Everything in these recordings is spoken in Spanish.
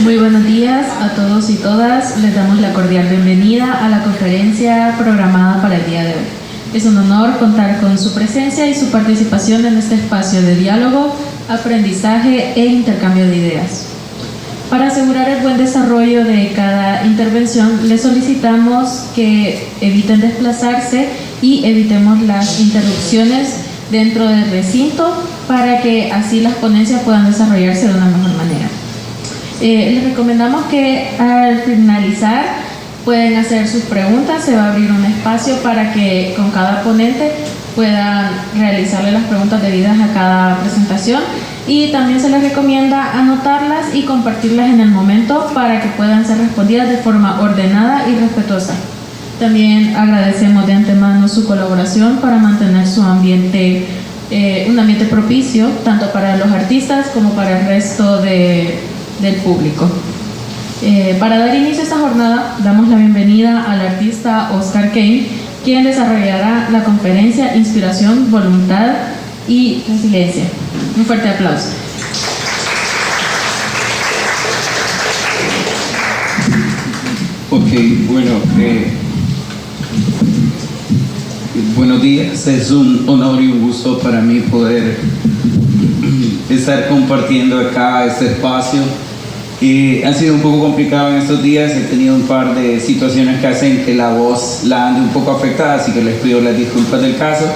Muy buenos días a todos y todas. Les damos la cordial bienvenida a la conferencia programada para el día de hoy. Es un honor contar con su presencia y su participación en este espacio de diálogo, aprendizaje e intercambio de ideas. Para asegurar el buen desarrollo de cada intervención, les solicitamos que eviten desplazarse y evitemos las interrupciones dentro del recinto para que así las ponencias puedan desarrollarse de una mejor manera. Les recomendamos que al finalizar pueden hacer sus preguntas. Se va a abrir un espacio para que con cada ponente puedan realizarle las preguntas debidas a cada presentación, y también se les recomienda anotarlas y compartirlas en el momento para que puedan ser respondidas de forma ordenada y respetuosa. También agradecemos de antemano su colaboración para mantener su ambiente, un ambiente propicio tanto para los artistas como para el resto del público. Para dar inicio a esta jornada, damos la bienvenida al artista Oscar Kane, quien desarrollará la conferencia Inspiración, Voluntad y Resiliencia. Un fuerte aplauso. Ok, bueno, buenos días. Es un honor y un gusto para mí poder estar compartiendo acá este espacio. Ha sido un poco complicado en estos días. He tenido un par de situaciones que hacen que la voz la ande un poco afectada, así que les pido las disculpas del caso.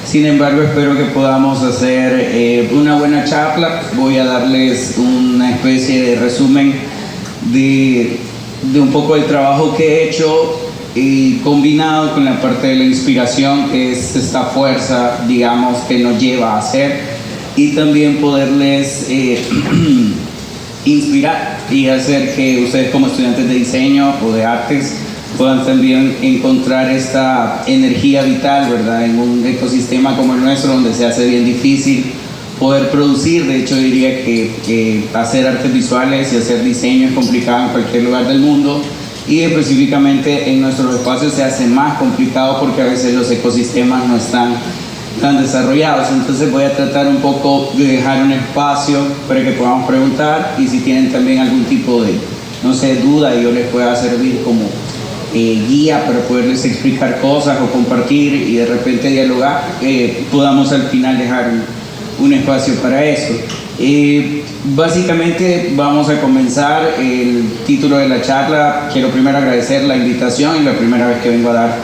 Sin embargo, espero que podamos hacer una buena charla. Voy a darles una especie de resumen de un poco del trabajo que he hecho, combinado con la parte de la inspiración, que es esta fuerza, digamos, que nos lleva a hacer, y también poderles inspirar y hacer que ustedes, como estudiantes de diseño o de artes, puedan también encontrar esta energía vital, ¿verdad? En un ecosistema como el nuestro, donde se hace bien difícil poder producir. De hecho, diría que hacer artes visuales y hacer diseño es complicado en cualquier lugar del mundo, y específicamente en nuestros espacios se hace más complicado porque a veces los ecosistemas no están tan desarrollados. Entonces voy a tratar un poco de dejar un espacio para que podamos preguntar, y si tienen también algún tipo de, no sé, duda, yo les pueda servir como guía para poderles explicar cosas o compartir y de repente dialogar, podamos al final dejar un espacio para eso. Básicamente vamos a comenzar. El título de la charla, quiero primero agradecer la invitación, y la primera vez que vengo a dar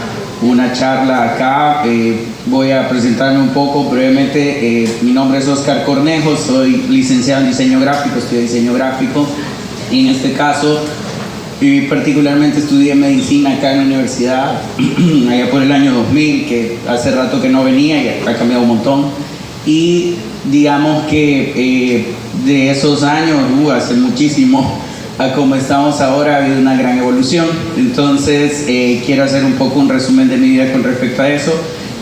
una charla acá. Voy a presentarme un poco brevemente. Mi nombre es Oscar Cornejo, soy licenciado en diseño gráfico, estudié diseño gráfico, y en este caso particularmente estudié medicina acá en la universidad allá por el año 2000, que hace rato que no venía y ha cambiado un montón. Y digamos que de esos años, hace muchísimo, a como estamos ahora, ha habido una gran evolución. Entonces quiero hacer un poco un resumen de mi vida con respecto a eso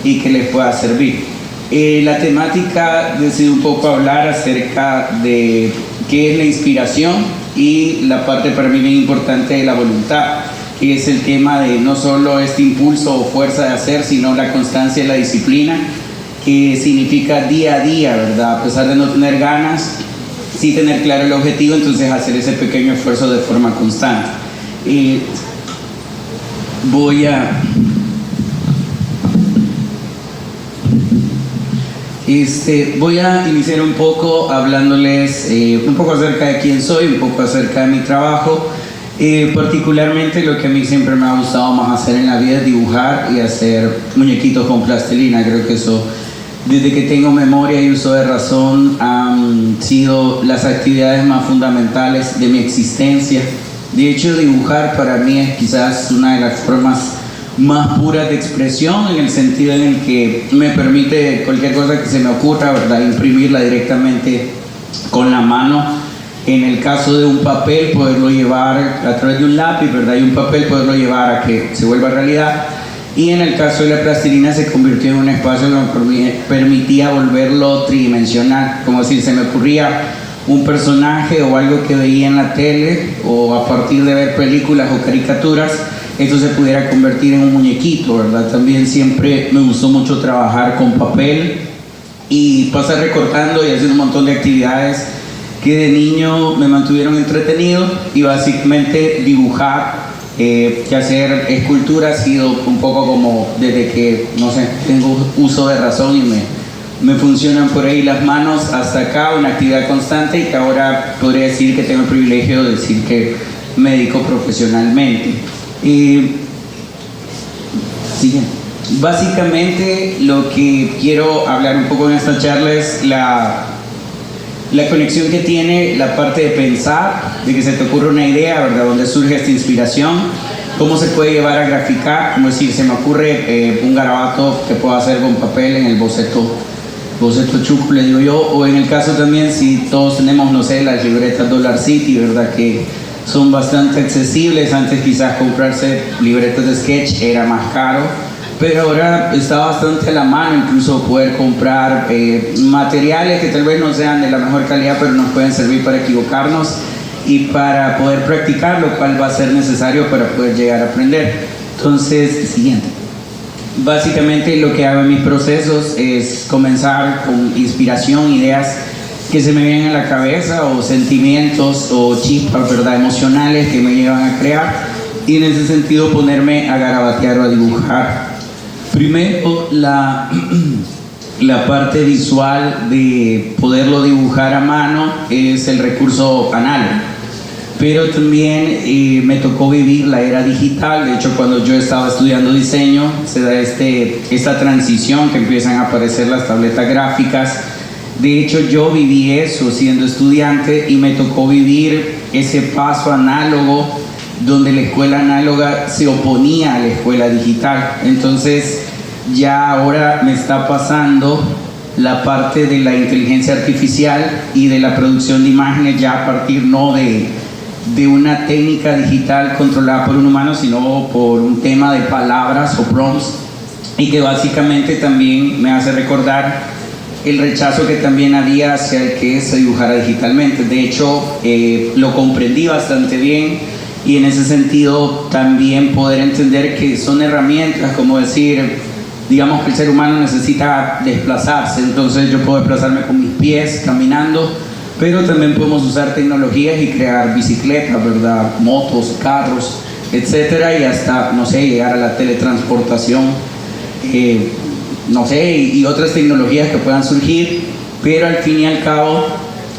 y que les pueda servir. La temática, decidí un poco hablar acerca de qué es la inspiración y la parte para mí bien importante de la voluntad, que es el tema de no solo este impulso o fuerza de hacer, sino la constancia y la disciplina, que significa día a día, ¿verdad? A pesar de no tener ganas, sí tener claro el objetivo, entonces hacer ese pequeño esfuerzo de forma constante. Voy a iniciar un poco hablándoles un poco acerca de quién soy, un poco acerca de mi trabajo. Particularmente lo que a mí siempre me ha gustado más hacer en la vida es dibujar y hacer muñequitos con plastilina. Creo que eso, desde que tengo memoria y uso de razón, han sido las actividades más fundamentales de mi existencia. De hecho, dibujar para mí es quizás una de las formas más puras de expresión, en el sentido en el que me permite cualquier cosa que se me ocurra, ¿verdad?, imprimirla directamente con la mano. En el caso de un papel, poderlo llevar a través de un lápiz, ¿verdad?, y un papel poderlo llevar a que se vuelva realidad. Y en el caso de la plastilina se convirtió en un espacio que me permitía volverlo tridimensional. Como decir, se me ocurría un personaje o algo que veía en la tele, o a partir de ver películas o caricaturas, esto se pudiera convertir en un muñequito, ¿verdad? También siempre me gustó mucho trabajar con papel y pasar recortando y haciendo un montón de actividades que de niño me mantuvieron entretenido y básicamente dibujar y hacer escultura ha sido un poco como desde que, no sé, tengo uso de razón y me funcionan por ahí las manos hasta acá, una actividad constante y que ahora podría decir que tengo el privilegio de decir que me dedico profesionalmente. Siguiente. Básicamente lo que quiero hablar un poco en esta charla es la conexión que tiene la parte de pensar, de que se te ocurre una idea, ¿verdad? Donde surge esta inspiración, cómo se puede llevar a graficar, como decir, se me ocurre un garabato que puedo hacer con papel en el boceto chuco, le digo yo, o en el caso también si todos tenemos, no sé, las libretas Dollar City, ¿verdad? Que son bastante accesibles. Antes quizás comprarse libretas de sketch era más caro, pero ahora está bastante a la mano incluso poder comprar materiales que tal vez no sean de la mejor calidad, pero nos pueden servir para equivocarnos y para poder practicar, lo cual va a ser necesario para poder llegar a aprender. Entonces, siguiente. Básicamente lo que hago en mis procesos es comenzar con inspiración, ideas que se me vienen a la cabeza o sentimientos o chispas, ¿verdad?, emocionales que me llevan a crear, y en ese sentido ponerme a garabatear o a dibujar. Primero la parte visual de poderlo dibujar a mano es el recurso análogo, pero también me tocó vivir la era digital. De hecho, cuando yo estaba estudiando diseño se da esta transición que empiezan a aparecer las tabletas gráficas. De hecho, yo viví eso siendo estudiante y me tocó vivir ese paso análogo donde la escuela análoga se oponía a la escuela digital. Entonces ya ahora me está pasando la parte de la inteligencia artificial y de la producción de imágenes ya a partir no de una técnica digital controlada por un humano, sino por un tema de palabras o prompts, y que básicamente también me hace recordar el rechazo que también había hacia el que se dibujara digitalmente. De hecho, lo comprendí bastante bien, y en ese sentido también poder entender que son herramientas, como decir, digamos que el ser humano necesita desplazarse, entonces yo puedo desplazarme con mis pies caminando, pero también podemos usar tecnologías y crear bicicletas, ¿verdad?, motos, carros, etcétera, y hasta, no sé, llegar a la teletransportación, no sé, y otras tecnologías que puedan surgir. Pero al fin y al cabo,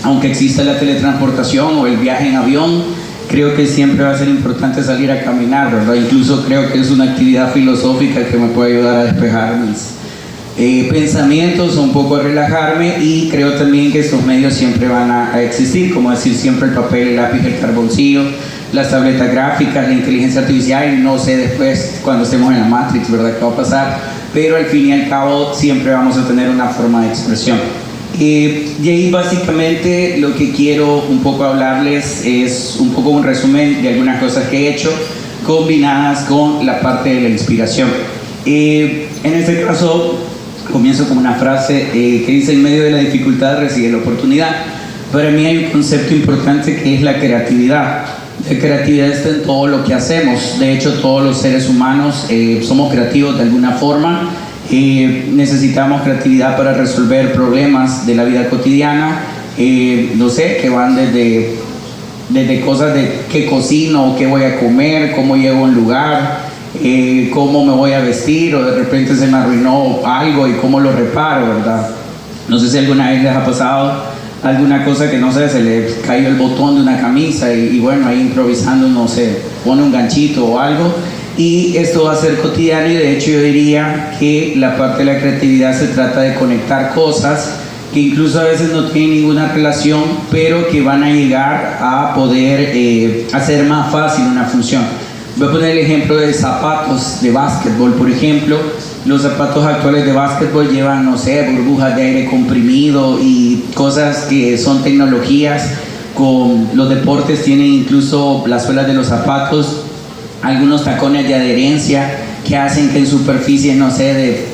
aunque exista la teletransportación o el viaje en avión, creo que siempre va a ser importante salir a caminar, ¿verdad? Incluso creo que es una actividad filosófica que me puede ayudar a despejar mis pensamientos, un poco a relajarme, y creo también que estos medios siempre van a existir, como decir, siempre el papel, el lápiz, el carboncillo, las tabletas gráficas, la inteligencia artificial, y no sé después cuando estemos en la Matrix, ¿verdad?, qué va a pasar, pero al fin y al cabo siempre vamos a tener una forma de expresión. Y ahí básicamente lo que quiero un poco hablarles es un poco un resumen de algunas cosas que he hecho combinadas con la parte de la inspiración. En este caso comienzo con una frase que dice: en medio de la dificultad reside la oportunidad. Para mí hay un concepto importante que es la creatividad. La creatividad está en todo lo que hacemos. De hecho, todos los seres humanos somos creativos de alguna forma. Necesitamos creatividad para resolver problemas de la vida cotidiana, no sé, que van desde cosas de qué cocino, qué voy a comer, cómo llego a un lugar, cómo me voy a vestir, o de repente se me arruinó algo y cómo lo reparo, ¿verdad? No sé si alguna vez les ha pasado alguna cosa que, no sé, se le cayó el botón de una camisa y bueno, ahí improvisando, no sé, pone un ganchito o algo. Y esto va a ser cotidiano, y de hecho yo diría que la parte de la creatividad se trata de conectar cosas que incluso a veces no tienen ninguna relación, pero que van a llegar a poder hacer más fácil una función. Voy a poner el ejemplo de zapatos de básquetbol, por ejemplo. Los zapatos actuales de básquetbol llevan, no sé, burbujas de aire comprimido y cosas que son tecnologías. Con los deportes tienen incluso las suelas de los zapatos algunos tacones de adherencia que hacen que en superficies, no sé,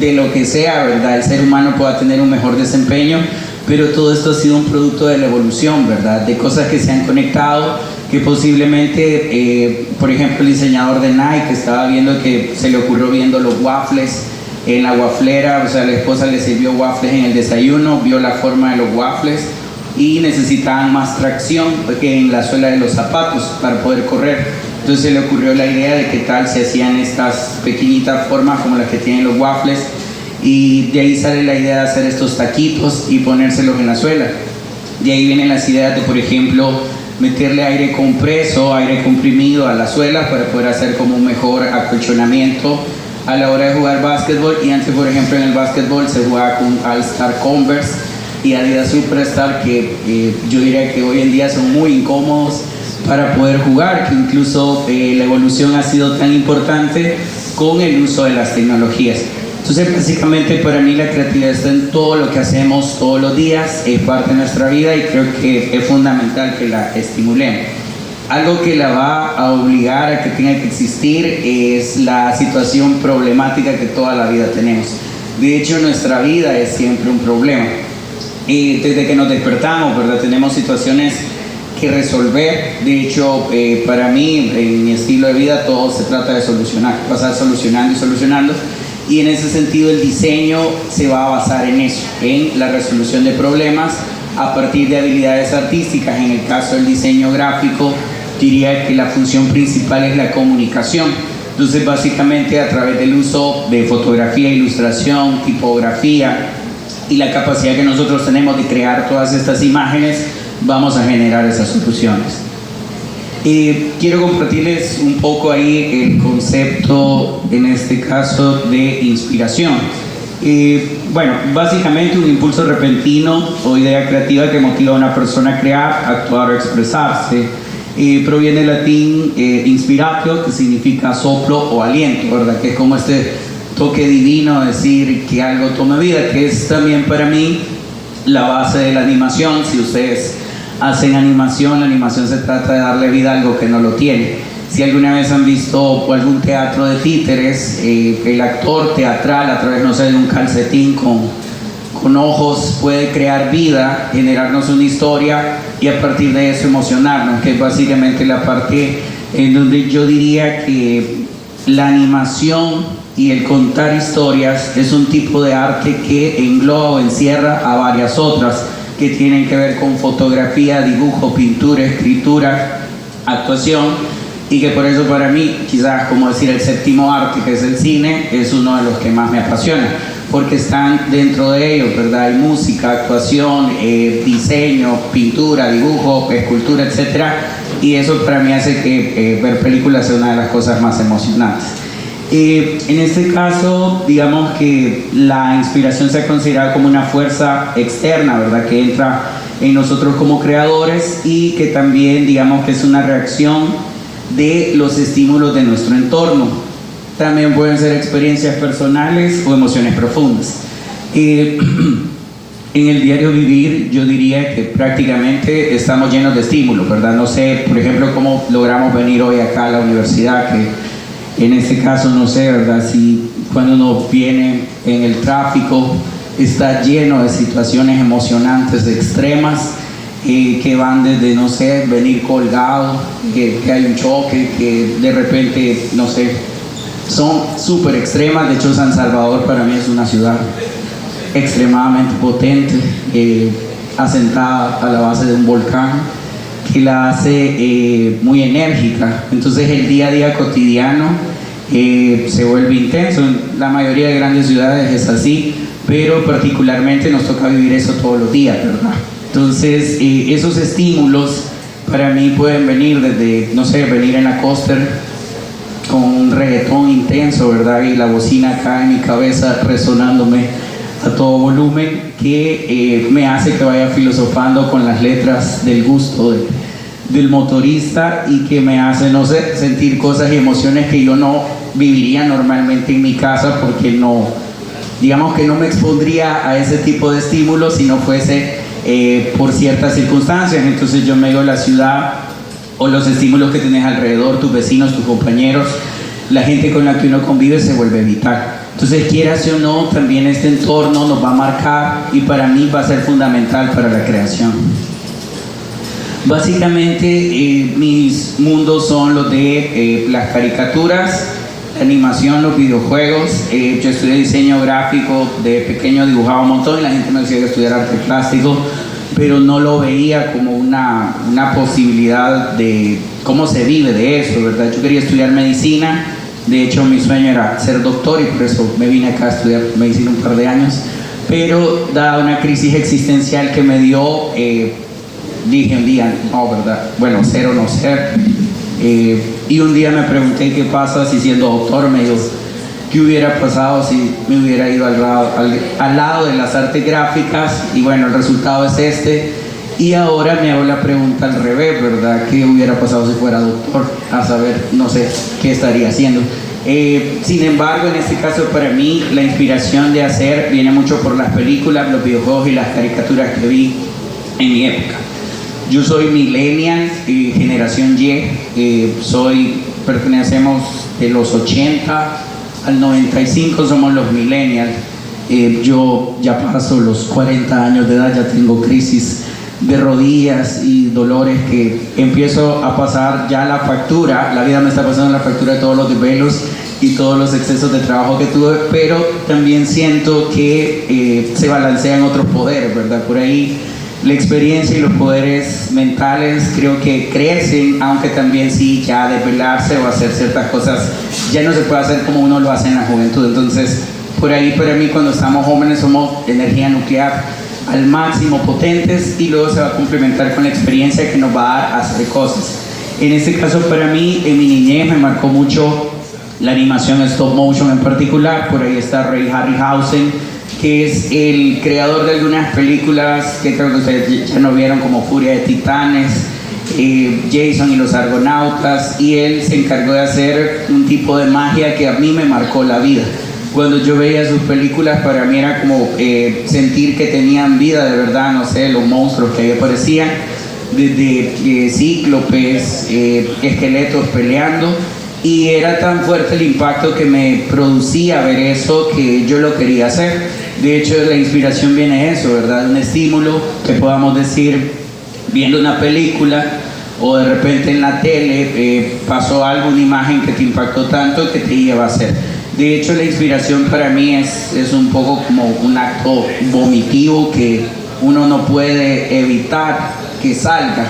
de lo que sea, ¿verdad?, el ser humano pueda tener un mejor desempeño. Pero todo esto ha sido un producto de la evolución, ¿verdad?, de cosas que se han conectado, que posiblemente, por ejemplo, el diseñador de Nike estaba viendo que se le ocurrió viendo los waffles en la waflera, o sea, la esposa le sirvió waffles en el desayuno, vio la forma de los waffles y necesitaban más tracción que en la suela de los zapatos para poder correr. Entonces se le ocurrió la idea de qué tal se hacían estas pequeñitas formas como las que tienen los waffles, y de ahí sale la idea de hacer estos taquitos y ponérselos en la suela. De ahí vienen las ideas de, por ejemplo, meterle aire compreso, aire comprimido a la suela para poder hacer como un mejor acolchonamiento a la hora de jugar básquetbol. Y antes, por ejemplo, en el básquetbol se jugaba con All-Star Converse y Adidas Superstar, que yo diría que hoy en día son muy incómodos para poder jugar, que incluso la evolución ha sido tan importante con el uso de las tecnologías. Entonces, básicamente para mí la creatividad está en todo lo que hacemos todos los días, es parte de nuestra vida y creo que es fundamental que la estimulemos. Algo que la va a obligar a que tenga que existir es la situación problemática que toda la vida tenemos. De hecho, nuestra vida es siempre un problema. Desde que nos despertamos, ¿verdad? Tenemos situaciones que resolver. De hecho, para mí, en mi estilo de vida, todo se trata de solucionar, pasar solucionando y solucionando. Y en ese sentido el diseño se va a basar en eso, en la resolución de problemas a partir de habilidades artísticas. En el caso del diseño gráfico, diría que la función principal es la comunicación. Entonces, básicamente a través del uso de fotografía, ilustración, tipografía y la capacidad que nosotros tenemos de crear todas estas imágenes, vamos a generar esas soluciones. Quiero compartirles un poco ahí el concepto, en este caso, de inspiración. Bueno, básicamente un impulso repentino o idea creativa que motiva a una persona a crear, actuar o expresarse. Proviene del latín inspiratio, que significa soplo o aliento, ¿verdad? Que es como este toque divino, decir que algo tome vida, que es también para mí la base de la animación. Si ustedes hacen animación, la animación se trata de darle vida a algo que no lo tiene. Si alguna vez han visto algún teatro de títeres, el actor teatral a través, no sé, de un calcetín con ojos puede crear vida, generarnos una historia y a partir de eso emocionarnos, que es básicamente la parte en donde yo diría que la animación y el contar historias es un tipo de arte que engloba o encierra a varias otras que tienen que ver con fotografía, dibujo, pintura, escritura, actuación, y que por eso para mí, quizás como decir el séptimo arte, que es el cine, es uno de los que más me apasiona, porque están dentro de ellos, ¿verdad? Hay música, actuación, diseño, pintura, dibujo, escultura, etc. Y eso para mí hace que ver películas sea una de las cosas más emocionantes. En este caso, digamos que la inspiración se ha considerado como una fuerza externa, ¿verdad? Que entra en nosotros como creadores y que también, digamos, que es una reacción de los estímulos de nuestro entorno. También pueden ser experiencias personales o emociones profundas. En el diario vivir, yo diría que prácticamente estamos llenos de estímulos, ¿verdad? No sé, por ejemplo, cómo logramos venir hoy acá a la universidad, que en este caso, no sé, ¿verdad? Si cuando uno viene en el tráfico está lleno de situaciones emocionantes, extremas, que van desde, no sé, venir colgado, que hay un choque, que de repente, no sé, son súper extremas. De hecho, San Salvador para mí es una ciudad extremadamente potente, asentada a la base de un volcán, que la hace muy enérgica. Entonces el día a día cotidiano se vuelve intenso. En la mayoría de grandes ciudades es así, pero particularmente nos toca vivir eso todos los días, ¿verdad? Entonces esos estímulos para mí pueden venir desde, no sé, venir en la coaster con un reggaetón intenso, ¿verdad? Y la bocina acá en mi cabeza resonándome a todo volumen, que me hace que vaya filosofando con las letras del gusto del motorista y que me hace, no sé, sentir cosas y emociones que yo no viviría normalmente en mi casa, porque no, digamos que no me expondría a ese tipo de estímulos si no fuese por ciertas circunstancias. Entonces yo me digo, la ciudad o los estímulos que tienes alrededor, tus vecinos, tus compañeros, la gente con la que uno convive se vuelve vital. Entonces, quieras o no, también este entorno nos va a marcar y para mí va a ser fundamental para la creación. Básicamente, mis mundos son los de las caricaturas, la animación, los videojuegos. Yo estudié diseño gráfico, de pequeño dibujaba un montón y la gente me decía que estudiara arte plástico, pero no lo veía como una posibilidad de cómo se vive de eso, ¿verdad? Yo quería estudiar medicina, de hecho mi sueño era ser doctor y por eso me vine acá a estudiar medicina un par de años, pero dada una crisis existencial que me dio, dije un día, no, ¿verdad? Bueno, ser o no ser. Y un día me pregunté qué pasa si siendo doctor, me dijo, ¿qué hubiera pasado si me hubiera ido al lado de las artes gráficas? Y bueno, el resultado es este. Y ahora me hago la pregunta al revés, ¿verdad? ¿Qué hubiera pasado si fuera doctor? A saber, no sé, qué estaría haciendo. Sin embargo, en este caso para mí, la inspiración de hacer viene mucho por las películas, los videojuegos y las caricaturas que vi en mi época. Yo soy millennial, generación Y, pertenecemos de los 80 al 95, somos los millennials. Yo ya paso los 40 años de edad, ya tengo crisis de rodillas y dolores que empiezo a pasar ya la factura, la vida me está pasando la factura de todos los desvelos y todos los excesos de trabajo que tuve, pero también siento que se balancean otros poderes, ¿verdad? Por ahí la experiencia y los poderes mentales creo que crecen, aunque también sí, ya desvelarse o hacer ciertas cosas ya no se puede hacer como uno lo hace en la juventud. Entonces, por ahí para mí cuando estamos jóvenes somos energía nuclear al máximo, potentes, y luego se va a complementar con la experiencia que nos va a dar a hacer cosas. En este caso para mí, en mi niñez me marcó mucho la animación stop motion en particular. Por ahí está Ray Harryhausen, que es el creador de algunas películas que creo que ustedes ya no vieron, como Furia de Titanes, Jason y los Argonautas, y él se encargó de hacer un tipo de magia que a mí me marcó la vida. Cuando yo veía sus películas, para mí era como sentir que tenían vida de verdad, no sé, los monstruos que ahí aparecían, desde cíclopes, esqueletos peleando, y era tan fuerte el impacto que me producía ver eso que yo lo quería hacer. De hecho, la inspiración viene de eso, ¿verdad? Un estímulo que podamos decir, viendo una película o de repente en la tele pasó algo, una imagen que te impactó tanto que te lleva a hacer. De hecho, la inspiración para mí es un poco como un acto vomitivo que uno no puede evitar que salga.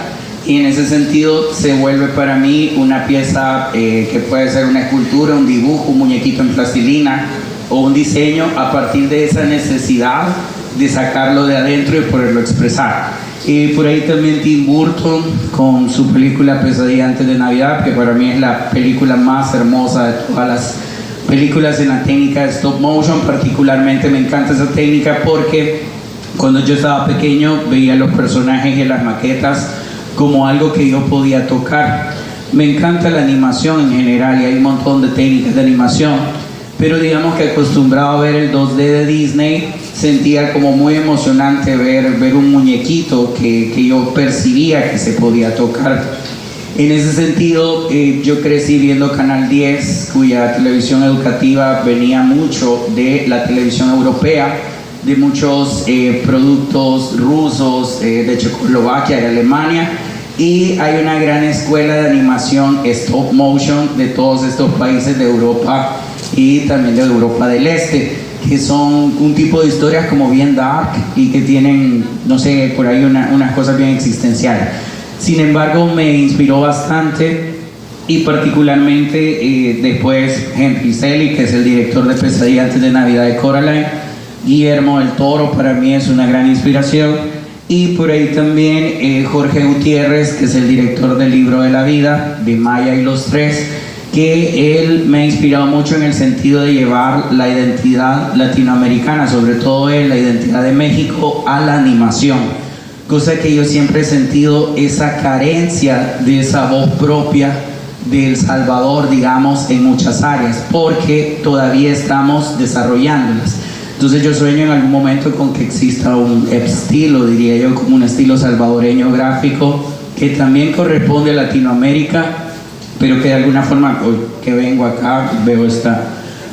Y en ese sentido se vuelve para mí una pieza que puede ser una escultura, un dibujo, un muñequito en plastilina o un diseño a partir de esa necesidad de sacarlo de adentro y poderlo expresar. Y por ahí también Tim Burton con su película Pesadilla antes de Navidad, que para mí es la película más hermosa de todas las películas en la técnica de stop motion. Particularmente me encanta esa técnica porque cuando yo estaba pequeño veía los personajes y las maquetas como algo que yo podía tocar. Me encanta la animación en general y hay un montón de técnicas de animación, pero digamos que acostumbrado a ver el 2D de Disney, sentía como muy emocionante ver un muñequito que yo percibía que se podía tocar. En ese sentido, yo crecí viendo Canal 10, cuya televisión educativa venía mucho de la televisión europea, de muchos productos rusos, de Checoslovaquia, de Alemania, y hay una gran escuela de animación stop motion de todos estos países de Europa y también de Europa del Este, que son un tipo de historias como bien dark y que tienen, no sé, por ahí unas cosas bien existenciales. Sin embargo, me inspiró bastante, y particularmente después Henry Selick, que es el director de Pesadilla antes de Navidad de Coraline. Guillermo del Toro para mí es una gran inspiración, y por ahí también Jorge Gutiérrez, que es el director del Libro de la Vida, de Maya y los Tres, que él me ha inspirado mucho en el sentido de llevar la identidad latinoamericana, sobre todo la identidad de México, a la animación, cosa que yo siempre he sentido esa carencia de esa voz propia de El Salvador, digamos, en muchas áreas, porque todavía estamos desarrollándolas. Entonces yo sueño en algún momento con que exista un estilo, diría yo, como un estilo salvadoreño gráfico que también corresponde a Latinoamérica, pero que de alguna forma, hoy que vengo acá, veo esta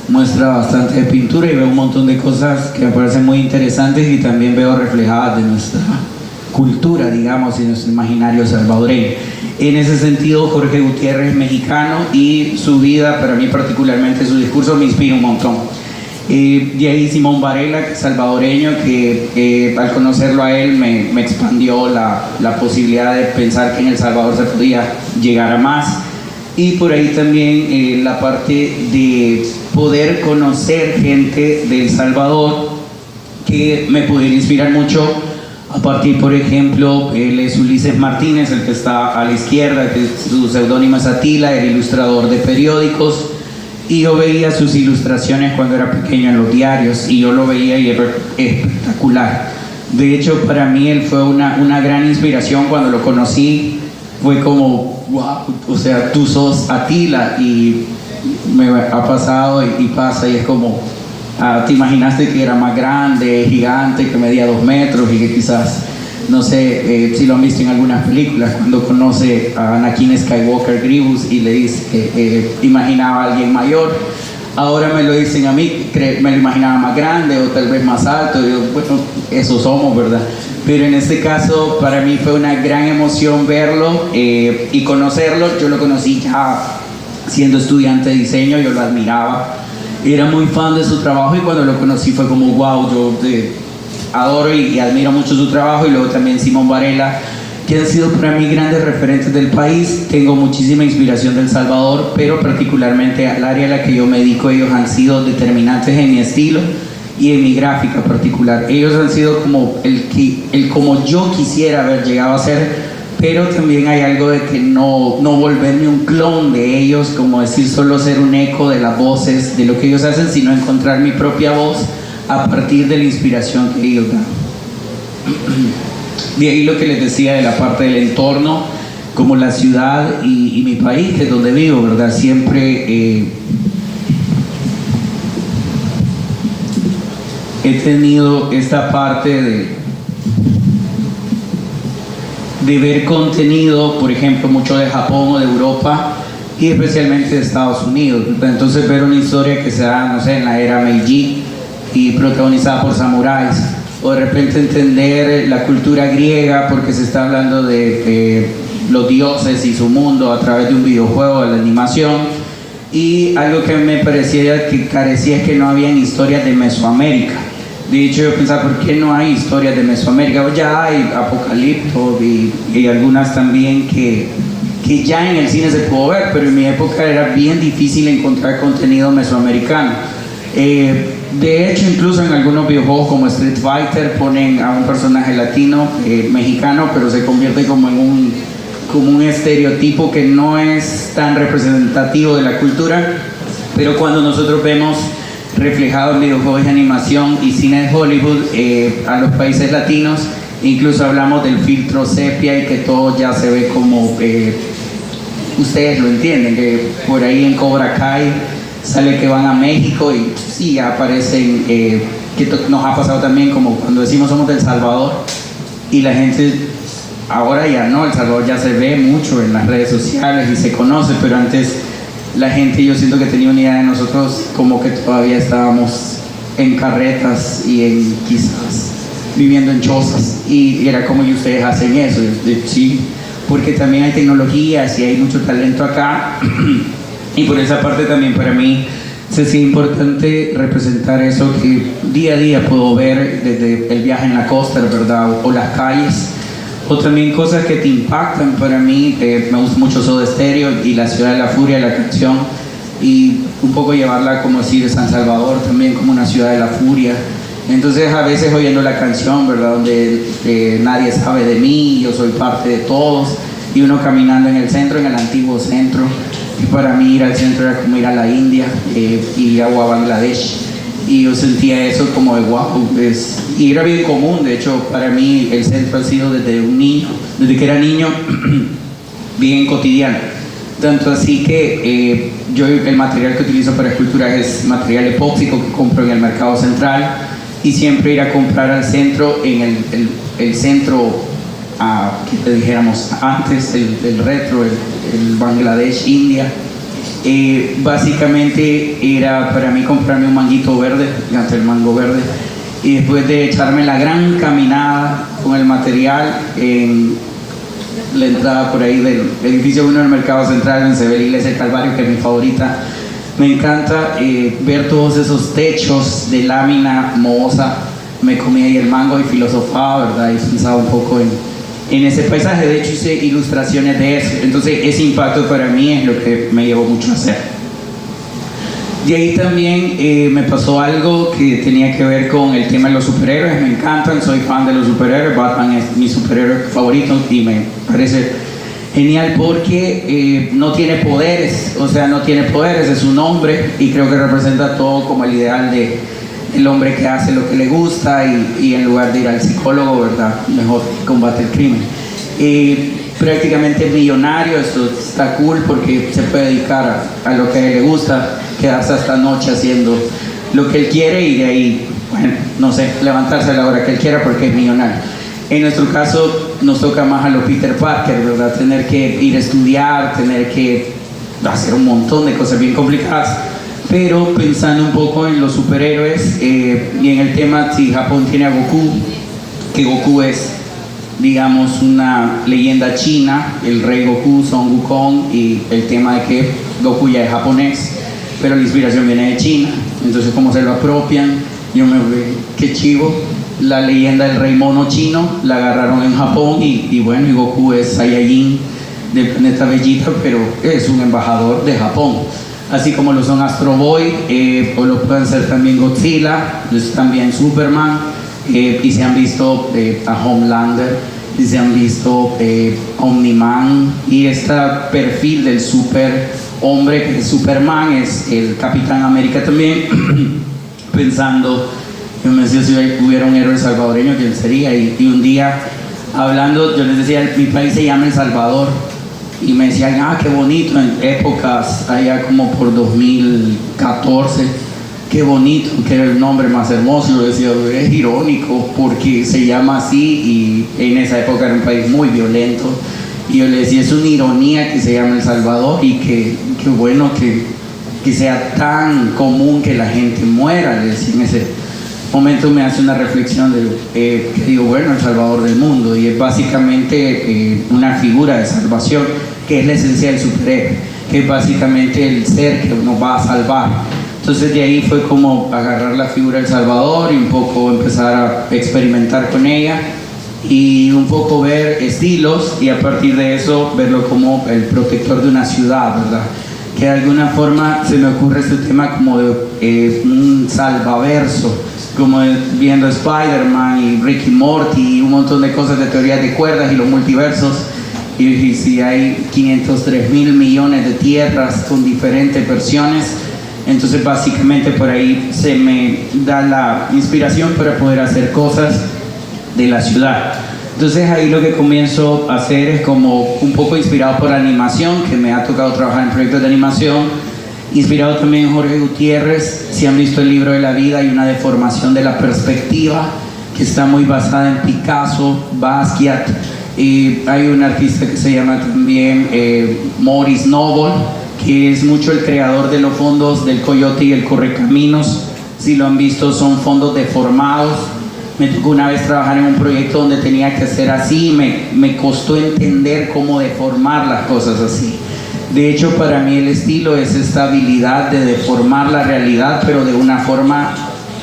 muestra bastante de pintura y veo un montón de cosas que me parecen muy interesantes y también veo reflejadas de nuestra cultura, digamos, y nuestro imaginario salvadoreño. En ese sentido, Jorge Gutiérrez es mexicano y su vida, para mí particularmente su discurso, me inspira un montón. De ahí Simón Varela, que es salvadoreño, que al conocerlo a él me expandió la posibilidad de pensar que en El Salvador se podía llegar a más. Y por ahí también la parte de poder conocer gente de El Salvador que me pudiera inspirar mucho. A partir, por ejemplo, él es Ulises Martínez, el que está a la izquierda, que su seudónimo es Atila, era ilustrador de periódicos. Y yo veía sus ilustraciones cuando era pequeño en los diarios y yo lo veía y era espectacular. De hecho, para mí él fue una gran inspiración. Cuando lo conocí fue como, wow, o sea, tú sos Atila, y me ha pasado y pasa y es como, te imaginaste que era más grande, gigante, que medía 2 metros y que quizás, no sé si lo han visto en algunas películas, cuando conoce a Anakin Skywalker Grievous y le dice que imaginaba a alguien mayor. Ahora me lo dicen a mí, me lo imaginaba más grande o tal vez más alto. Y yo, bueno, eso somos, ¿verdad? Pero en este caso para mí fue una gran emoción verlo y conocerlo. Yo lo conocí ya siendo estudiante de diseño, yo lo admiraba, era muy fan de su trabajo, y cuando lo conocí fue como wow, yo adoro y admiro mucho su trabajo. Y luego también Simón Varela, que han sido para mí grandes referentes del país. Tengo muchísima inspiración del Salvador, pero particularmente al área a la que yo me dedico, ellos han sido determinantes en mi estilo y en mi gráfica particular. Ellos han sido como el como yo quisiera haber llegado a ser, pero también hay algo de que no volverme un clon de ellos, como decir solo ser un eco de las voces, de lo que ellos hacen, sino encontrar mi propia voz a partir de la inspiración que ellos dan. De ahí lo que les decía de la parte del entorno, como la ciudad y mi país, que es donde vivo, ¿verdad? Siempre he tenido esta parte de ver contenido, por ejemplo, mucho de Japón o de Europa, y especialmente de Estados Unidos. Entonces ver una historia que se da, no sé, en la era Meiji y protagonizada por samuráis, o de repente entender la cultura griega porque se está hablando de los dioses y su mundo a través de un videojuego, de la animación. Y algo que me parecía que carecía es que no habían historias de Mesoamérica. De hecho, yo pensaba, ¿por qué no hay historias de Mesoamérica? Ya hay Apocalipto y algunas también que ya en el cine se pudo ver, pero en mi época era bien difícil encontrar contenido mesoamericano. De hecho, incluso en algunos videojuegos como Street Fighter ponen a un personaje latino, mexicano, pero se convierte como en un estereotipo que no es tan representativo de la cultura. Pero cuando nosotros vemos reflejado en videojuegos de animación y cine de Hollywood a los países latinos, incluso hablamos del filtro sepia y que todo ya se ve como ustedes lo entienden, que por ahí en Cobra Kai sale que van a México y sí aparecen, que nos ha pasado también como cuando decimos somos del Salvador y la gente ahora ya no, El Salvador ya se ve mucho en las redes sociales y se conoce, pero antes la gente, yo siento que tenía una idea de nosotros como que todavía estábamos en carretas y quizás viviendo en chozas, y era como, y ustedes hacen eso. Sí, porque también hay tecnologías y hay mucho talento acá y por esa parte también para mí se siente importante representar eso que día a día puedo ver desde el viaje en la costa, ¿verdad? O las calles, o también cosas que te impactan. Para mí me gusta mucho Soda Stereo y La Ciudad de la Furia, la canción, y un poco llevarla como decir San Salvador también como una ciudad de la furia. Entonces a veces oyendo la canción, ¿verdad? Donde nadie sabe de mí, yo soy parte de todos, y uno caminando en el centro, en el antiguo centro, y para mí ir al centro era como ir a la India, ir a Bangladesh, y yo sentía eso como de wow, y era bien común. De hecho para mí el centro ha sido desde que era niño, bien cotidiano, tanto así que yo el material que utilizo para esculturas es material epóxico que compro en el mercado central, y siempre ir a comprar al centro, en el centro que te dijéramos antes, el retro, el Bangladesh, India. Básicamente era para mí comprarme un manguito verde, el mango verde, y después de echarme la gran caminada con el material en la entrada por ahí del edificio 1 del mercado central, en Sevilla Iglesia del Calvario, que es mi favorita, Me encanta ver todos esos techos de lámina mohosa. Me comía ahí el mango y filosofaba, ¿verdad? Y pensaba un poco en ese paisaje. De hecho, hice ilustraciones de eso. Entonces, ese impacto para mí es lo que me llevó mucho a hacer. De ahí también me pasó algo que tenía que ver con el tema de los superhéroes. Me encantan, soy fan de los superhéroes. Batman es mi superhéroe favorito y me parece genial porque no tiene poderes, o sea, no tiene poderes, es un hombre y creo que representa todo como el ideal de el hombre que hace lo que le gusta y en lugar de ir al psicólogo, ¿verdad? Mejor combate el crimen. Prácticamente millonario, eso está cool porque se puede dedicar a lo que a él le gusta, quedarse hasta noche haciendo lo que él quiere y de ahí, bueno, no sé, levantarse a la hora que él quiera porque es millonario. En nuestro caso nos toca más a lo Peter Parker, ¿verdad? Tener que ir a estudiar, tener que hacer un montón de cosas bien complicadas. Pero pensando un poco en los superhéroes y en el tema, si Japón tiene a Goku, que Goku es, digamos, una leyenda china, el rey Goku, Son Wukong, y el tema de que Goku ya es japonés, pero la inspiración viene de China, entonces como se lo apropian, yo me veo, qué chivo. La leyenda del rey mono chino la agarraron en Japón y bueno, y Goku es Saiyajin del planeta Bellita, pero es un embajador de Japón, así como lo son Astro Boy, o lo pueden ser también Godzilla, es también Superman, y se han visto a Homelander, y se han visto Omni-Man, y este perfil del super hombre que es Superman, es el Capitán América también. Pensando, yo me decía, si hubiera un héroe salvadoreño, ¿quién sería? Y un día, hablando, yo les decía, mi país se llama El Salvador, y me decían, ah, qué bonito, en épocas, allá como por 2014, qué bonito, que era el nombre más hermoso. Yo decía, es irónico, porque se llama así, y en esa época era un país muy violento, y yo le decía, es una ironía que se llama El Salvador, y que bueno que sea tan común que la gente muera. Le decía, en ese momento me hace una reflexión de que digo, bueno, El Salvador del mundo, y es básicamente una figura de salvación, que es la esencia del superhéroe, que es básicamente el ser que nos va a salvar. Entonces de ahí fue como agarrar la figura del Salvador y un poco empezar a experimentar con ella y un poco ver estilos, y a partir de eso verlo como el protector de una ciudad, ¿verdad? Que de alguna forma se me ocurre este tema como de un salvaverso, como viendo Spider-Man y Rick y Morty y un montón de cosas de teorías de cuerdas y los multiversos, y si hay 503.000 millones de tierras con diferentes versiones, entonces básicamente por ahí se me da la inspiración para poder hacer cosas de la ciudad. Entonces ahí lo que comienzo a hacer es como un poco inspirado por la animación, que me ha tocado trabajar en proyectos de animación, inspirado también en Jorge Gutiérrez. Si han visto el libro de la vida, hay una deformación de la perspectiva que está muy basada en Picasso, Basquiat, y hay un artista que se llama también Maurice Noble, que es mucho el creador de los fondos del Coyote y el Correcaminos. Si lo han visto, son fondos deformados. Me tocó una vez trabajar en un proyecto donde tenía que hacer así, me costó entender cómo deformar las cosas así. De hecho, para mí el estilo es esta habilidad de deformar la realidad, pero de una forma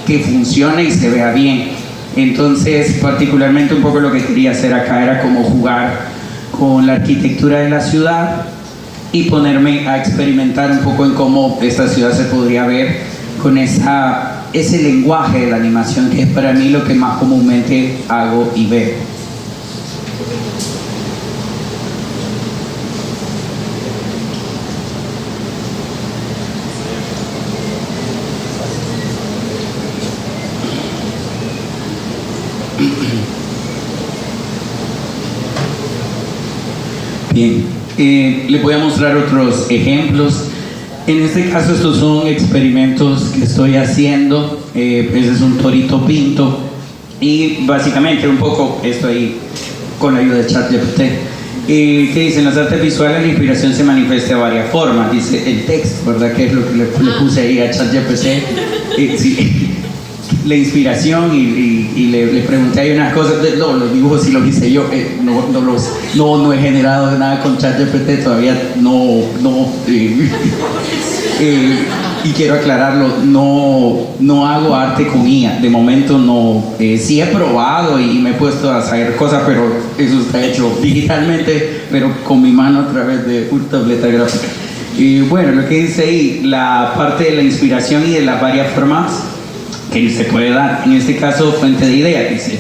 que funcione y se vea bien. Entonces, particularmente un poco lo que quería hacer acá era como jugar con la arquitectura de la ciudad y ponerme a experimentar un poco en cómo esta ciudad se podría ver con ese lenguaje de la animación, que es para mí lo que más comúnmente hago y veo. Bien, les voy a mostrar otros ejemplos. En este caso estos son experimentos que estoy haciendo. Ese es un torito pinto y básicamente un poco estoy con la ayuda de ChatGPT. Que dicen, las artes visuales, la inspiración se manifiesta de varias formas. Dice el texto, ¿verdad? Que es lo que le puse ahí a ChatGPT. Sí, la inspiración y le pregunté ahí unas cosas. No, los dibujos sí los hice yo. No he generado nada con ChatGPT todavía. Y quiero aclararlo, no hago arte con IA, de momento no. Sí he probado y me he puesto a hacer cosas, pero eso está hecho digitalmente, pero con mi mano a través de una tableta gráfica. Y bueno, lo que dice ahí, la parte de la inspiración y de las varias formas que se puede dar. En este caso, fuente de ideas, dice.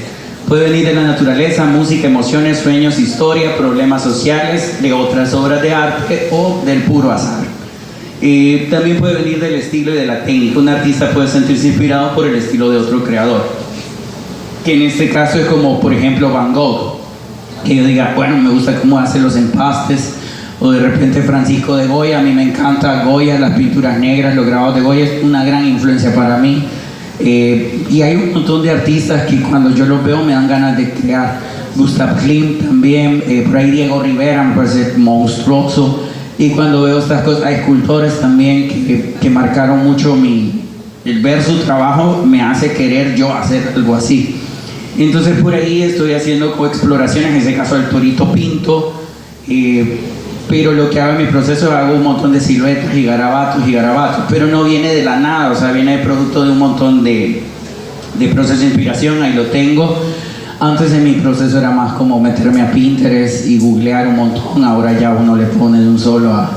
Puede venir de la naturaleza, música, emociones, sueños, historia, problemas sociales, de otras obras de arte o del puro azar. También puede venir del estilo y de la técnica. Un artista puede sentirse inspirado por el estilo de otro creador, que en este caso es como, por ejemplo, Van Gogh, que yo diga, bueno, me gusta cómo hace los empastes, o de repente Francisco de Goya, a mí me encanta Goya, las pinturas negras, los grabados de Goya, es una gran influencia para mí. Y hay un montón de artistas que cuando yo los veo me dan ganas de crear. Gustav Klimt también, por ahí Diego Rivera me parece monstruoso. Y cuando veo estas cosas, hay escultores también que marcaron mucho el ver su trabajo me hace querer yo hacer algo así. Entonces por ahí estoy haciendo coexploraciones, en ese caso el Torito Pinto, pero lo que hago en mi proceso es hago un montón de siluetas y garabatos, pero no viene de la nada, o sea, viene de producto de un montón de procesos de inspiración, ahí lo tengo. Antes en mi proceso era más como meterme a Pinterest y googlear un montón, ahora ya uno le pone de un solo a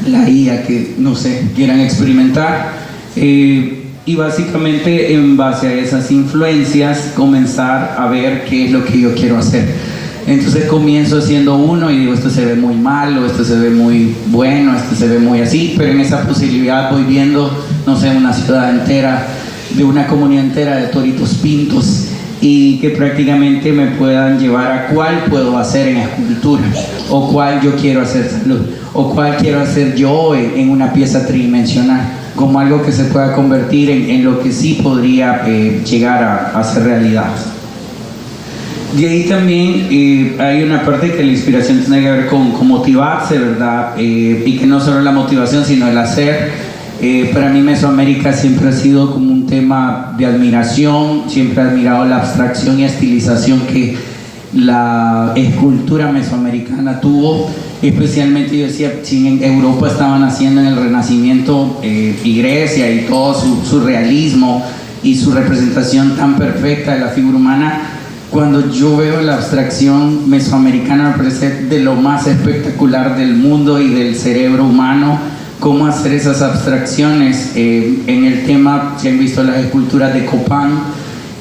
la IA que, no sé, quieran experimentar. Y básicamente en base a esas influencias comenzar a ver qué es lo que yo quiero hacer. Entonces comienzo haciendo uno y digo, esto se ve muy malo, esto se ve muy bueno, esto se ve muy así, pero en esa posibilidad voy viendo, no sé, una ciudad entera, de una comunidad entera de toritos pintos, y que prácticamente me puedan llevar a cuál puedo hacer en escultura, o cuál yo quiero hacer salud, o cuál quiero hacer yo en una pieza tridimensional, como algo que se pueda convertir en lo que sí podría llegar a ser realidad. De ahí también hay una parte que la inspiración tiene que ver con motivarse, ¿verdad? Y que no solo la motivación, sino el hacer. Para mí Mesoamérica siempre ha sido como un tema de admiración, siempre he admirado la abstracción y estilización que la escultura mesoamericana tuvo, especialmente yo decía, si en Europa estaban haciendo en el Renacimiento y Grecia y todo su realismo y su representación tan perfecta de la figura humana, cuando yo veo la abstracción mesoamericana me parece de lo más espectacular del mundo y del cerebro humano. Cómo hacer esas abstracciones en el tema, si han visto las esculturas de Copán,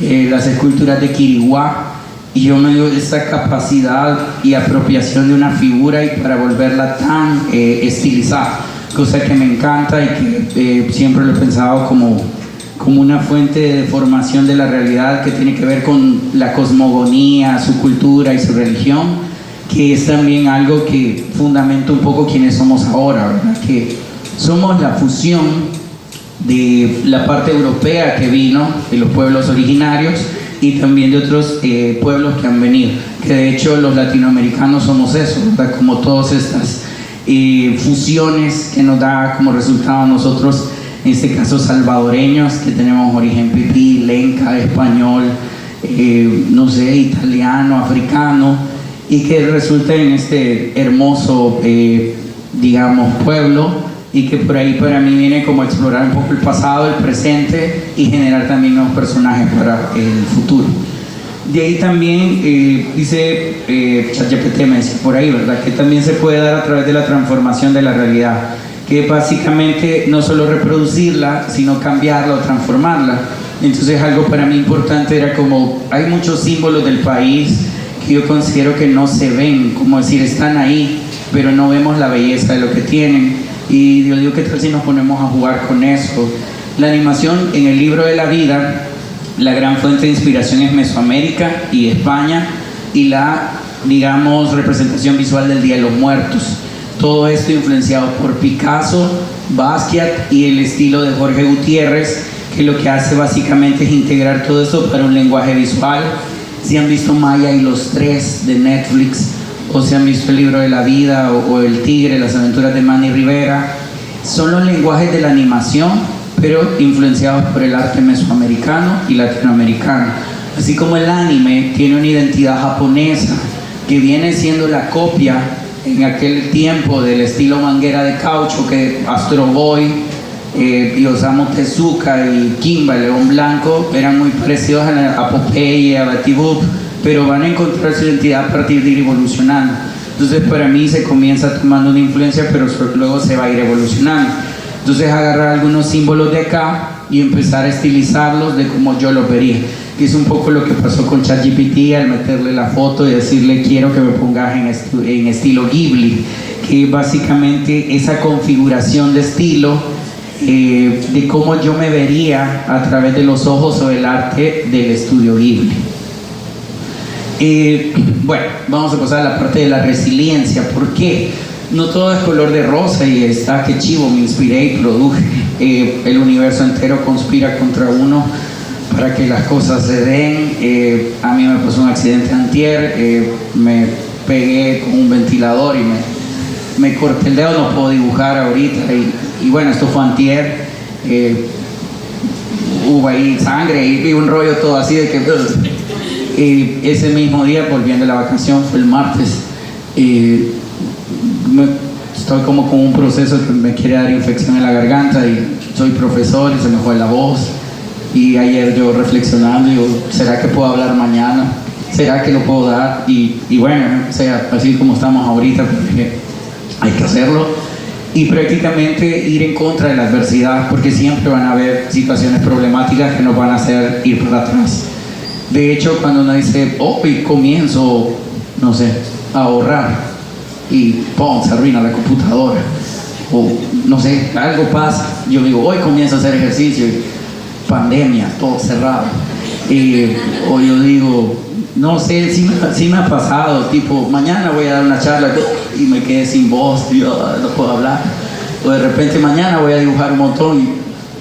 las esculturas de Quiriguá, y yo me dio esa capacidad y apropiación de una figura y para volverla tan estilizada, cosa que me encanta y que siempre lo he pensado como una fuente de formación de la realidad que tiene que ver con la cosmogonía, su cultura y su religión, que es también algo que fundamenta un poco quiénes somos ahora, ¿verdad? Que somos la fusión de la parte europea que vino, de los pueblos originarios, y también de otros pueblos que han venido, que de hecho los latinoamericanos somos eso, ¿verdad? Como todas estas fusiones que nos da como resultado nosotros, en este caso salvadoreños, que tenemos origen pipí, lenca, español, no sé, italiano, africano, y que resulta en este hermoso, digamos, pueblo, y que por ahí para mí viene como explorar un poco el pasado, el presente y generar también nuevos personajes para el futuro. De ahí también dice ChatGPT, me dice por ahí, ¿verdad? Que también se puede dar a través de la transformación de la realidad, que básicamente no solo reproducirla, sino cambiarla o transformarla. Entonces algo para mí importante era como, hay muchos símbolos del país que yo considero que no se ven, como decir, están ahí, pero no vemos la belleza de lo que tienen. Y yo digo, ¿qué tal si nos ponemos a jugar con eso? La animación en el libro de la vida, la gran fuente de inspiración es Mesoamérica y España, y la, digamos, representación visual del Día de los Muertos. Todo esto influenciado por Picasso, Basquiat y el estilo de Jorge Gutiérrez, que lo que hace básicamente es integrar todo esto para un lenguaje visual. Si han visto Maya y los Tres de Netflix, o si han visto el libro de la vida o El Tigre, las aventuras de Manny Rivera, son los lenguajes de la animación, pero influenciados por el arte mesoamericano y latinoamericano. Así como el anime tiene una identidad japonesa, que viene siendo la copia en aquel tiempo del estilo manguera de caucho, que Astro Boy, y Osamu Tezuka y Kimba, León Blanco, eran muy parecidos a Popeye, a Betty Boop, pero van a encontrar su identidad a partir de ir evolucionando. Entonces para mí se comienza tomando una influencia, pero luego se va a ir evolucionando. Entonces agarrar algunos símbolos de acá y empezar a estilizarlos de como yo los vería, que es un poco lo que pasó con ChatGPT al meterle la foto y decirle quiero que me pongas en estilo Ghibli, que básicamente esa configuración de estilo de cómo yo me vería a través de los ojos o el arte del estudio Ghibli. Bueno, vamos a pasar a la parte de la resiliencia. ¿Por qué? No todo es color de rosa y está que chivo, me inspiré y produje. El universo entero conspira contra uno para que las cosas se den. A mí me pasó un accidente antier, me pegué con un ventilador y me corté el dedo, no puedo dibujar ahorita y bueno, esto fue antier, hubo ahí sangre y un rollo todo así de que ese mismo día, volviendo de la vacación, fue el martes, estoy como con un proceso que me quiere dar infección en la garganta y soy profesor y se me fue la voz y ayer yo reflexionando digo, ¿será que puedo hablar mañana? ¿Será que lo puedo dar? Y bueno, o sea, así como estamos ahorita, porque hay que hacerlo y prácticamente ir en contra de la adversidad, porque siempre van a haber situaciones problemáticas que nos van a hacer ir para atrás. De hecho, cuando uno dice, hoy comienzo, no sé, a ahorrar y ¡pum!, se arruina la computadora, o no sé, algo pasa, yo digo, hoy comienzo a hacer ejercicio y pandemia, todo cerrado, o yo digo, no sé, sí me ha pasado, tipo, mañana voy a dar una charla y me quedé sin voz, y no puedo hablar. O de repente mañana voy a dibujar un montón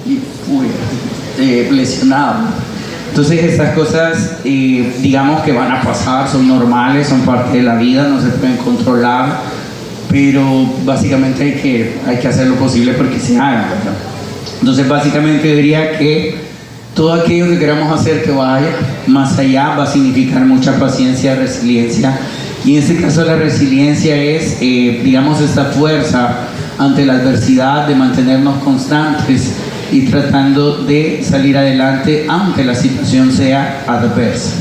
y lesionado. Entonces estas cosas, digamos que van a pasar, son normales, son parte de la vida, no se pueden controlar, pero básicamente hay que hacer lo posible porque se hagan, ¿verdad? Entonces básicamente diría que todo aquello que queramos hacer que vaya más allá va a significar mucha paciencia, resiliencia. Y en este caso la resiliencia es, digamos, esta fuerza ante la adversidad de mantenernos constantes y tratando de salir adelante aunque la situación sea adversa.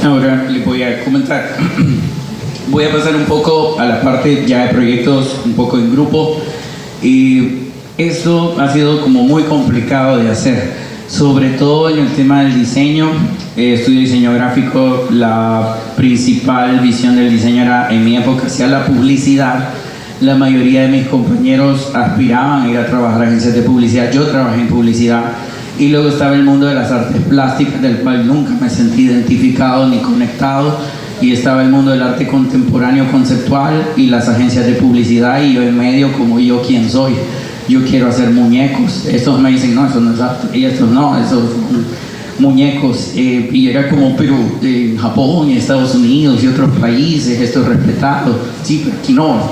Ahora les voy a comentar. Voy a pasar un poco a la parte ya de proyectos, un poco en grupo. Esto ha sido como muy complicado de hacer, sobre todo en el tema del diseño. Estudio diseño gráfico, la principal visión del diseño era en mi época hacia la publicidad. La mayoría de mis compañeros aspiraban a ir a trabajar a agencias de publicidad. Yo trabajé en publicidad. Y luego estaba el mundo de las artes plásticas, del cual nunca me sentí identificado ni conectado. Y estaba el mundo del arte contemporáneo conceptual y las agencias de publicidad. Y yo en medio, como yo, ¿quién soy? Yo quiero hacer muñecos. Estos me dicen, no, eso no es arte. Y estos no, esos son muñecos. Y era como, pero en Japón y Estados Unidos y otros países, esto es respetado. Sí, pero aquí no.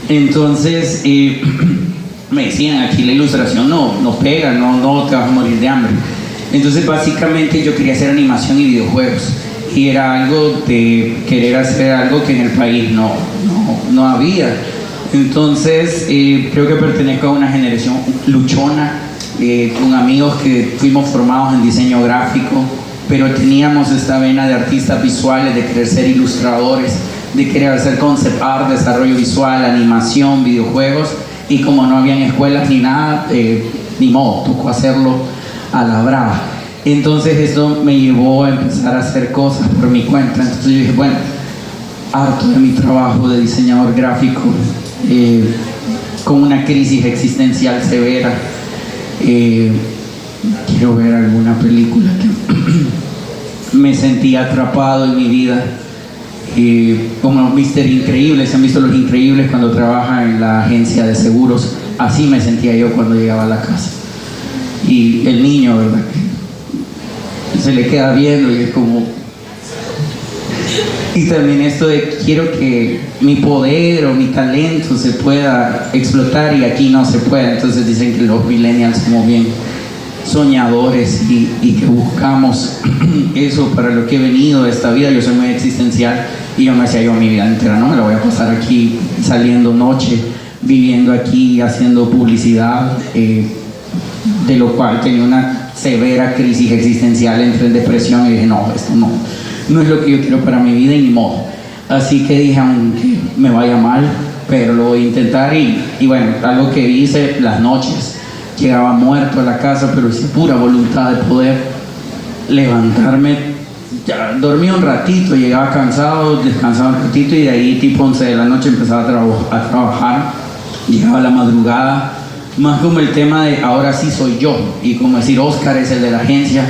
Entonces, me decían, aquí la ilustración no pega, no te vas a morir de hambre. Entonces básicamente yo quería hacer animación y videojuegos y era algo de querer hacer algo que en el país no había. Entonces creo que pertenezco a una generación luchona, con amigos que fuimos formados en diseño gráfico, pero teníamos esta vena de artistas visuales, de querer ser ilustradores, de querer hacer concept art, desarrollo visual, animación, videojuegos. Y como no habían escuelas ni nada, ni modo, tocó hacerlo a la brava. Entonces esto me llevó a empezar a hacer cosas por mi cuenta. Entonces yo dije, bueno, harto de mi trabajo de diseñador gráfico, con una crisis existencial severa, quiero ver alguna película que me sentí atrapado en mi vida. Como Mr. Increíble, se han visto Los Increíbles cuando trabaja en la agencia de seguros, así me sentía yo cuando llegaba a la casa. Y el niño, ¿verdad?, se le queda viendo y es como, Y también esto de quiero que mi poder o mi talento se pueda explotar y aquí no se puede. Entonces dicen que los millennials somos bien soñadores y que buscamos eso para lo que he venido de esta vida. Yo soy muy existencial y yo me decía yo mi vida entera no me la voy a pasar aquí saliendo noche, viviendo aquí, haciendo publicidad, de lo cual tenía una severa crisis existencial, entré en depresión y dije no, esto no es lo que yo quiero para mi vida y ni modo. Así que dije, aunque me vaya mal, pero lo voy a intentar y bueno, algo que hice las noches, llegaba muerto a la casa, pero hice pura voluntad de poder levantarme, ya, dormía un ratito, llegaba cansado, descansaba un ratito y de ahí tipo 11 de la noche empezaba a trabajar, llegaba a la madrugada, más como el tema de ahora sí soy yo, y como decir Oscar es el de la agencia,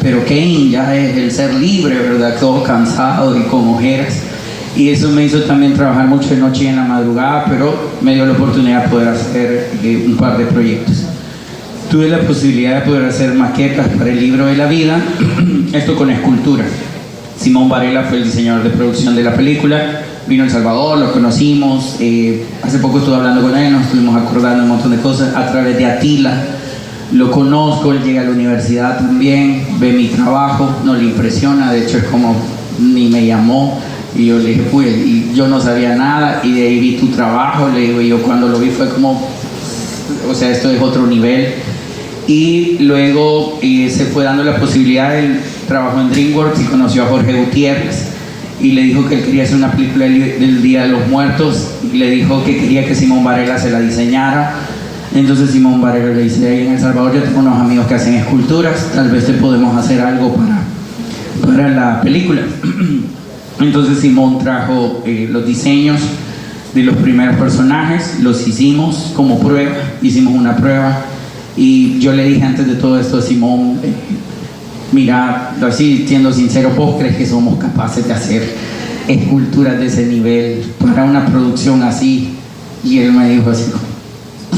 pero Kane ya es el ser libre, ¿verdad? Todo cansado y con ojeras. Y eso me hizo también trabajar mucho de noche y en la madrugada, pero me dio la oportunidad de poder hacer un par de proyectos. Tuve la posibilidad de poder hacer maquetas para el libro de la vida, esto con escultura. Simón Varela fue el diseñador de producción de la película, vino a El Salvador, lo conocimos, hace poco estuve hablando con él, nos estuvimos acordando un montón de cosas a través de Atila. Lo conozco, él llega a la universidad también, ve mi trabajo, no le impresiona, de hecho es como ni me llamó y yo le dije, pues, y yo no sabía nada y de ahí vi tu trabajo, le digo, y yo cuando lo vi fue como, o sea, esto es otro nivel. Y luego se fue dando la posibilidad, él trabajó en DreamWorks y conoció a Jorge Gutiérrez y le dijo que él quería hacer una película del Día de los Muertos y le dijo que quería que Simón Varela se la diseñara. Entonces Simón Varela le dice, ahí en El Salvador yo tengo unos amigos que hacen esculturas, tal vez te podemos hacer algo para la película. Entonces Simón trajo los diseños de los primeros personajes, los hicimos como prueba, hicimos una prueba y yo le dije antes de todo esto a Simón, mira, así siendo sincero, ¿vos crees que somos capaces de hacer esculturas de ese nivel para una producción así? Y él me dijo así,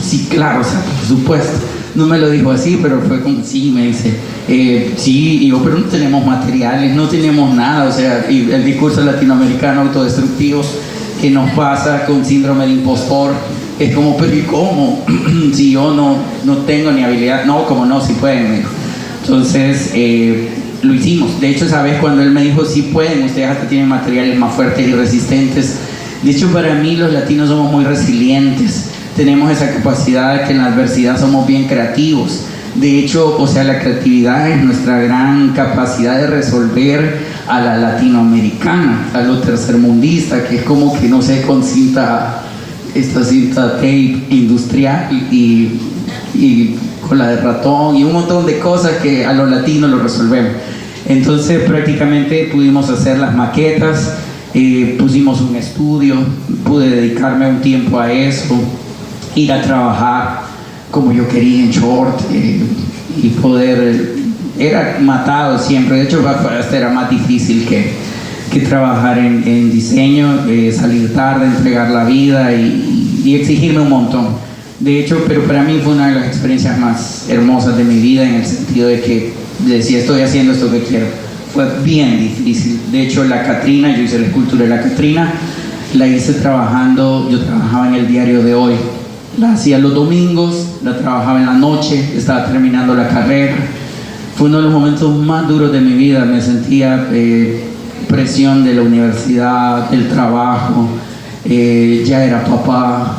sí, claro, o sea, por supuesto. No me lo dijo así, pero fue como, sí, me dice, sí, y yo, pero no tenemos materiales, no tenemos nada, o sea, y el discurso latinoamericano autodestructivo que nos pasa con síndrome de impostor, es como, pero ¿y cómo? Si yo no tengo ni habilidad, no, como no, sí pueden, me dijo. Entonces, lo hicimos. De hecho, esa vez cuando él me dijo, sí pueden, ustedes hasta tienen materiales más fuertes y resistentes. De hecho, para mí los latinos somos muy resilientes. Tenemos esa capacidad de que en la adversidad somos bien creativos. De hecho, o sea, la creatividad es nuestra gran capacidad de resolver a la latinoamericana, a lo tercermundista, que es como que no sé, con esta cinta tape industrial y con la de ratón y un montón de cosas que a los latinos lo resolvemos. Entonces prácticamente pudimos hacer las maquetas, pusimos un estudio, pude dedicarme un tiempo a eso, ir a trabajar como yo quería en short y poder, era matado siempre, de hecho hasta era más difícil que trabajar en diseño, salir tarde, entregar la vida y exigirme un montón. De hecho, pero para mí fue una de las experiencias más hermosas de mi vida en el sentido de que decía, estoy haciendo esto que quiero. Fue bien difícil. De hecho, la Catrina, yo hice la escultura de la Catrina, la hice trabajando, yo trabajaba en el Diario de Hoy. La hacía los domingos, la trabajaba en la noche, estaba terminando la carrera. Fue uno de los momentos más duros de mi vida. Me sentía presión de la universidad, del trabajo, ya era papá,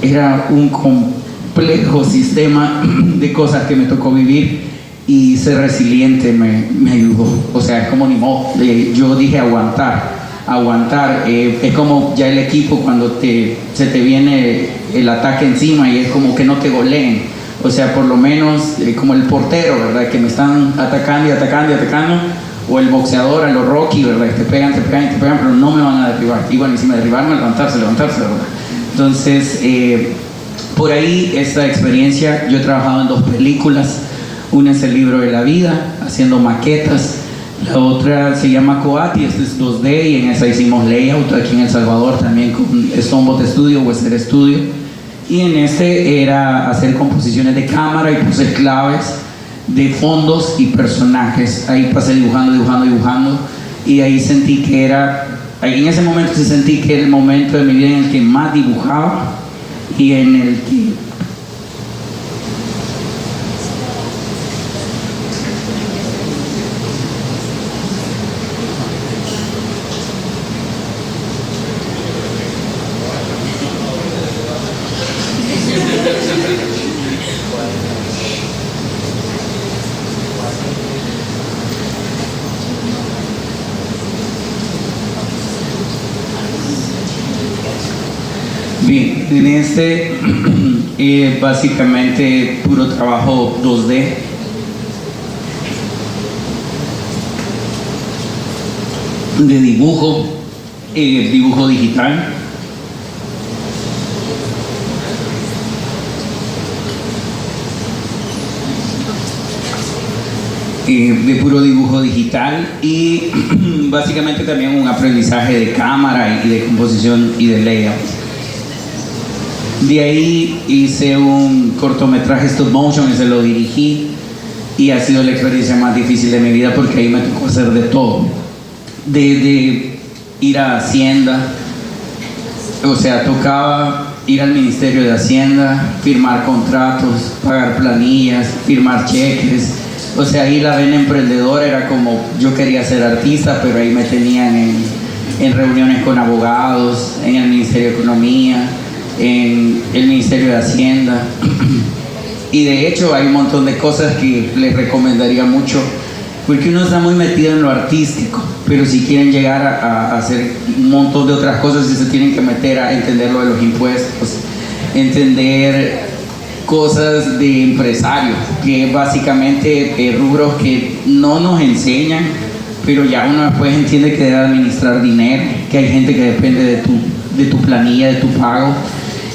era un complejo sistema de cosas que me tocó vivir y ser resiliente me ayudó. O sea, es como ni modo, yo dije aguantar. Es como ya el equipo cuando se te viene el ataque encima y es como que no te goleen. O sea, por lo menos como el portero, ¿verdad? Que me están atacando y atacando y atacando. O el boxeador a los Rocky, ¿verdad? Te pegan, pero no me van a derribar. Y bueno, y si me derribaron, levantarse, ¿verdad? Entonces, por ahí esta experiencia, yo he trabajado en 2 películas. Una es El Libro de la Vida, haciendo maquetas. La otra se llama Coati, esta es 2D y en esa hicimos layout aquí en El Salvador también con Stonebot Studio, Western Studio. Y en este era hacer composiciones de cámara y puse claves de fondos y personajes. Ahí pasé dibujando y ahí sentí que en ese momento sí sentí que era el momento de mi vida en el que más dibujaba y en el que bien, en este básicamente puro trabajo 2D. De dibujo, dibujo digital. De puro dibujo digital y básicamente también un aprendizaje de cámara y de composición y de layout. De ahí hice un cortometraje stop motion y se lo dirigí y ha sido la experiencia más difícil de mi vida porque ahí me tocó hacer de todo. De ir a Hacienda, o sea, tocaba ir al Ministerio de Hacienda, firmar contratos, pagar planillas, firmar cheques. O sea, ahí la vena emprendedora era como, yo quería ser artista, pero ahí me tenían en reuniones con abogados, en el Ministerio de Economía, en el Ministerio de Hacienda. Y de hecho hay un montón de cosas que les recomendaría mucho, porque uno está muy metido en lo artístico, pero si quieren llegar a hacer un montón de otras cosas, sí se tienen que meter a entender lo de los impuestos, entender cosas de empresario, que básicamente rubros que no nos enseñan, pero ya uno después entiende que debe administrar dinero, que hay gente que depende de tu planilla, de tu pago.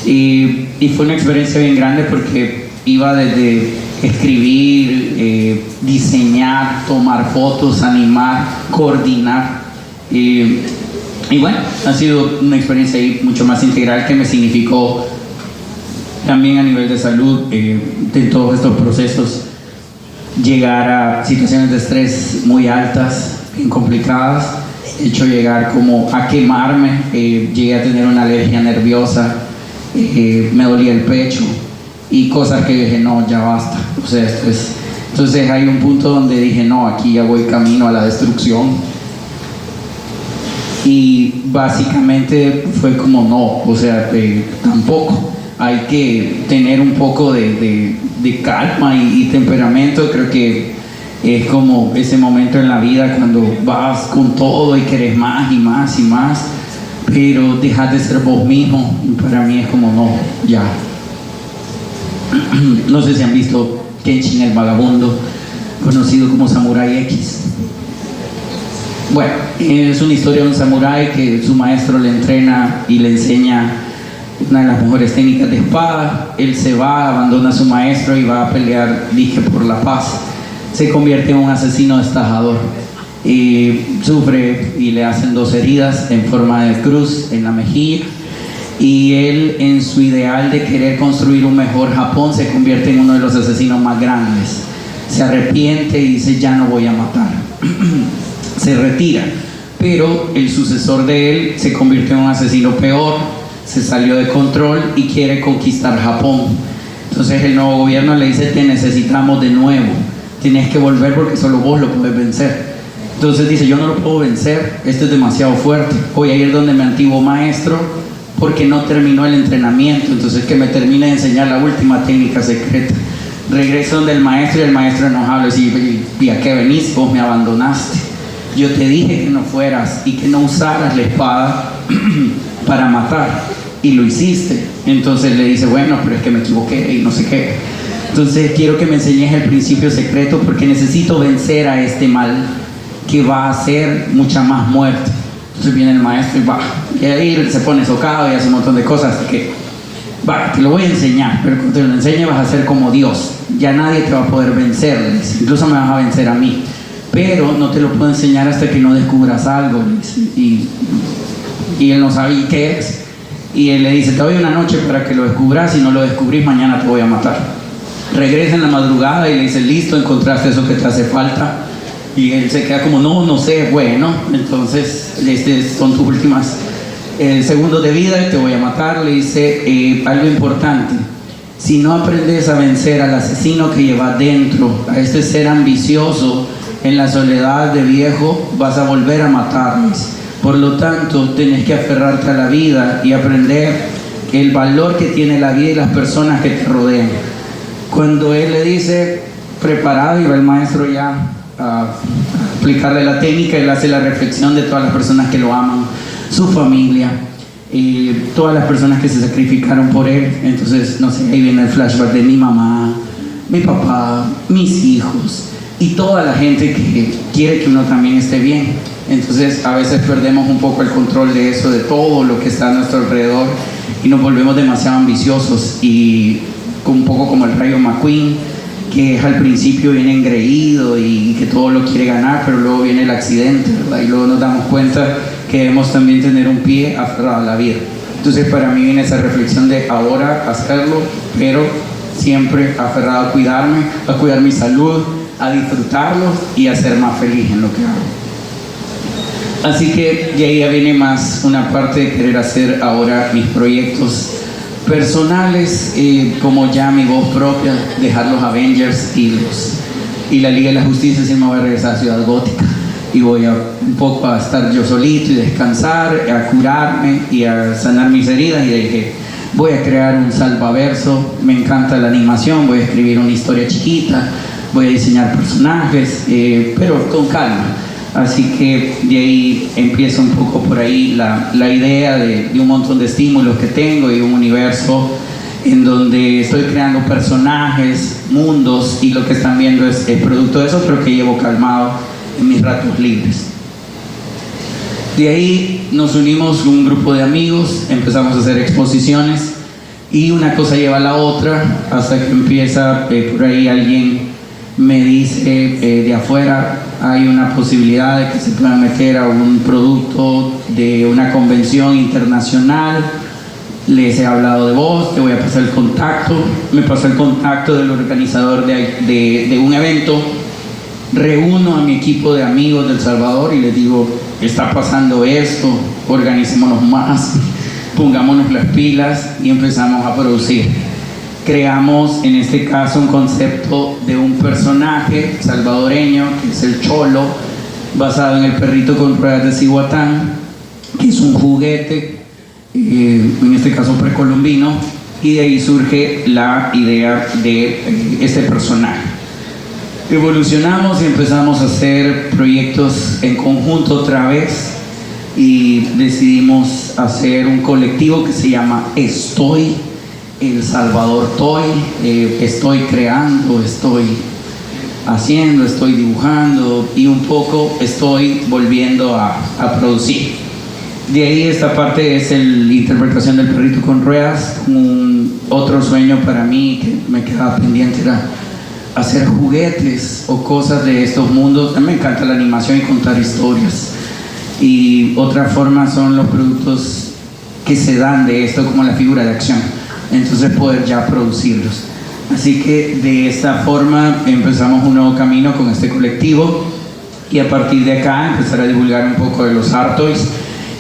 Y fue una experiencia bien grande porque iba desde escribir, diseñar, tomar fotos, animar, coordinar. Y bueno, ha sido una experiencia ahí mucho más integral que me significó también a nivel de salud, de todos estos procesos, llegar a situaciones de estrés muy altas, bien complicadas, hecho llegar como a quemarme, llegué a tener una alergia nerviosa, me dolía el pecho y cosas que dije, no, ya basta, o sea, esto es... Entonces hay un punto donde dije, no, aquí ya voy camino a la destrucción. Y básicamente fue como, no, o sea, tampoco. Hay que tener un poco de calma y temperamento. Creo que es como ese momento en la vida cuando vas con todo y querés más y más y más, pero dejas de ser vos mismo. Y para mí es como, no, ya. No sé si han visto Kenshin el Vagabundo, conocido como Samurai X. Bueno, es una historia de un samurái que su maestro le entrena y le enseña una de las mejores técnicas de espada. Él se va, abandona a su maestro y va a pelear, dije, por la paz. Se convierte en un asesino destajador y sufre y le hacen 2 heridas en forma de cruz en la mejilla, y él, en su ideal de querer construir un mejor Japón, se convierte en uno de los asesinos más grandes. Se arrepiente y dice, ya no voy a matar. Se retira, pero el sucesor de él se convirtió en un asesino peor, se salió de control y quiere conquistar Japón. Entonces el nuevo gobierno le dice, te necesitamos de nuevo, tienes que volver porque solo vos lo puedes vencer. Entonces dice, yo no lo puedo vencer, esto es demasiado fuerte, voy a ir donde mi antiguo maestro porque no terminó el entrenamiento, entonces que me termine de enseñar la última técnica secreta. Regreso donde el maestro y el maestro enojado le dice, ¿y a qué venís? Vos me abandonaste, yo te dije que no fueras y que no usaras la espada para matar, y lo hiciste. Entonces le dice, bueno, pero es que me equivoqué y no sé qué. Entonces quiero que me enseñes el principio secreto porque necesito vencer a este mal que va a hacer mucha más muerte. Entonces viene el maestro y ahí se pone socado y hace un montón de cosas. Así que, te lo voy a enseñar, pero cuando te lo enseñe vas a ser como Dios. Ya nadie te va a poder vencer, incluso me vas a vencer a mí. Pero no te lo puedo enseñar hasta que no descubras algo. Y él no sabe qué es. Y él le dice, te doy una noche para que lo descubras, si no lo descubrís mañana te voy a matar. Regresa en la madrugada y le dice, listo, encontraste eso que te hace falta. Y él se queda como, no sé, bueno, entonces son tus últimas segundos de vida y te voy a matar. Le dice algo importante: si no aprendes a vencer al asesino que llevas dentro, a este ser ambicioso, en la soledad de viejo, vas a volver a matarles. Por lo tanto, tenés que aferrarte a la vida y aprender el valor que tiene la vida y las personas que te rodean. Cuando él le dice, preparado, y va el maestro ya a explicarle la técnica, él hace la reflexión de todas las personas que lo aman, su familia, todas las personas que se sacrificaron por él. Entonces, no sé, ahí viene el flashback de mi mamá, mi papá, mis hijos y toda la gente que quiere que uno también esté bien. Entonces a veces perdemos un poco el control de eso, de todo lo que está a nuestro alrededor, y nos volvemos demasiado ambiciosos, y un poco como el Rayo McQueen, que es al principio bien engreído y que todo lo quiere ganar, pero luego viene el accidente, ¿verdad? Y luego nos damos cuenta que debemos también tener un pie aferrado a la vida. Entonces para mí viene esa reflexión de ahora hacerlo, pero siempre aferrado a cuidarme, a cuidar mi salud, a disfrutarlo y a ser más feliz en lo que hago. Así que de ahí ya viene más una parte de querer hacer ahora mis proyectos personales, como ya mi voz propia, dejar los Avengers y la Liga de la Justicia. Si me voy a regresar a Ciudad Gótica y voy a un poco a estar yo solito y descansar, a curarme y a sanar mis heridas. Y dije, voy a crear un salvaverso, me encanta la animación, voy a escribir una historia chiquita, voy a diseñar personajes, pero con calma. Así que de ahí empieza un poco por ahí la idea de un montón de estímulos que tengo y un universo en donde estoy creando personajes, mundos, y lo que están viendo es el producto de eso, pero que llevo calmado en mis ratos libres. De ahí nos unimos un grupo de amigos, empezamos a hacer exposiciones y una cosa lleva a la otra hasta que empieza por ahí alguien me dice de afuera, hay una posibilidad de que se puedan meter a un producto de una convención internacional, les he hablado de vos, te voy a pasar el contacto. Me pasó el contacto del organizador de un evento, reúno a mi equipo de amigos del Salvador y les digo, está pasando esto, organicémonos más, pongámonos las pilas, y empezamos a producir. Creamos en este caso un concepto de un personaje salvadoreño que es el Cholo, basado en el perrito con ruedas de Cihuatán, que es un juguete, en este caso precolombino, y de ahí surge la idea de este personaje. Evolucionamos y empezamos a hacer proyectos en conjunto otra vez, y decidimos hacer un colectivo que se llama Estoy El Salvador Toy. Estoy creando, estoy haciendo, estoy dibujando y un poco estoy volviendo a producir. De ahí esta parte es la interpretación del perrito con ruedas. Otro sueño para mí que me quedaba pendiente era hacer juguetes o cosas de estos mundos. A mí me encanta la animación y contar historias, y otra forma son los productos que se dan de esto, como la figura de acción, entonces poder ya producirlos. Así que de esta forma empezamos un nuevo camino con este colectivo, y a partir de acá empezar a divulgar un poco de los Art Toys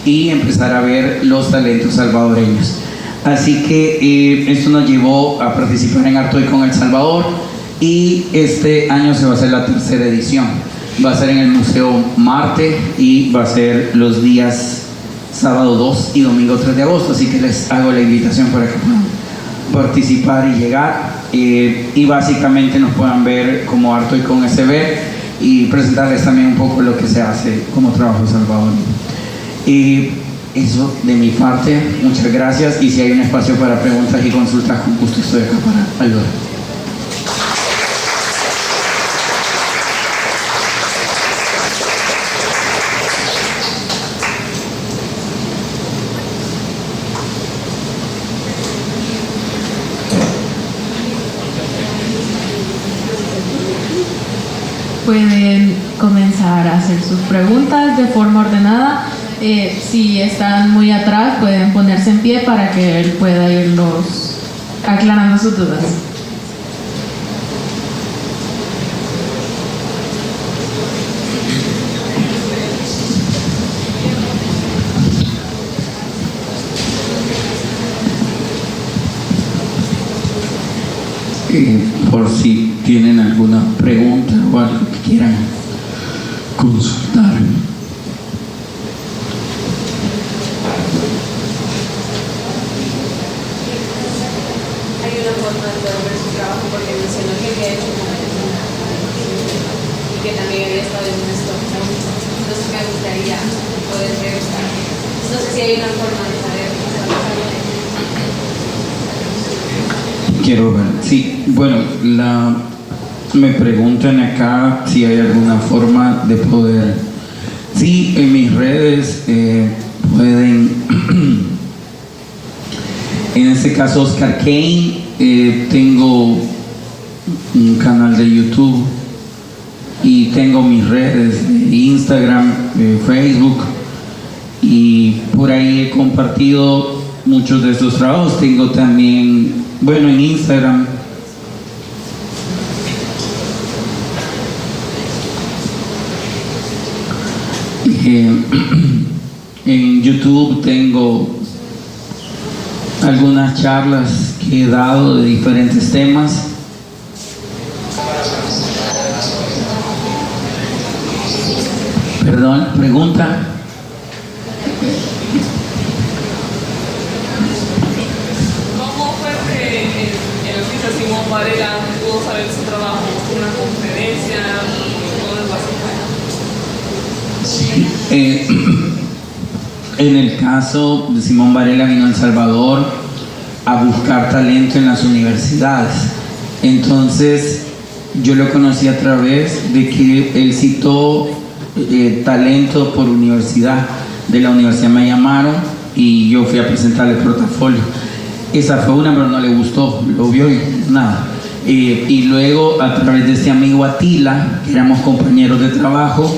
y empezar a ver los talentos salvadoreños. Así que esto nos llevó a participar en Art Toy con El Salvador, y este año se va a hacer la tercera edición. Va a ser en el Museo Marte y va a ser los días sábado 2 y domingo 3 de agosto, así que les hago la invitación para que puedan participar y llegar, y básicamente nos puedan ver como Art Toy con SB, y presentarles también un poco lo que se hace como trabajo salvadoreño. Y eso de mi parte, muchas gracias, y si hay un espacio para preguntas y consultas, con gusto estoy acá para ayudar. Pueden comenzar a hacer sus preguntas de forma ordenada. Si están muy atrás, pueden ponerse en pie para que él pueda irlos aclarando sus dudas. por si tienen alguna pregunta o algo que quieran consultar. Hay una forma de poder ver su trabajo porque mencionó que había hecho una y que también había estado en un stock. Entonces me gustaría poder ver. No sé si hay una forma de saber. Quiero ver. Sí, bueno, me preguntan acá si hay alguna forma de poder. Sí, en mis redes pueden. En este caso, Oscar Kane, tengo un canal de YouTube y tengo mis redes de Instagram, Facebook, y por ahí he compartido muchos de estos trabajos. Tengo también, bueno, en Instagram en YouTube tengo algunas charlas que he dado de diferentes temas. Perdón, pregunta. ¿Cómo fue que el artista Simón Varela pudo saber su trabajo? ¿Fue una conferencia o algo así? En el caso de Simón Varela, vino a El Salvador a buscar talento en las universidades. Entonces yo lo conocí a través de que él citó talento por universidad. De la universidad me llamaron y yo fui a presentarle el portafolio. Esa fue una, pero no le gustó, lo vio y nada. Y luego, a través de este amigo Atila, que éramos compañeros de trabajo,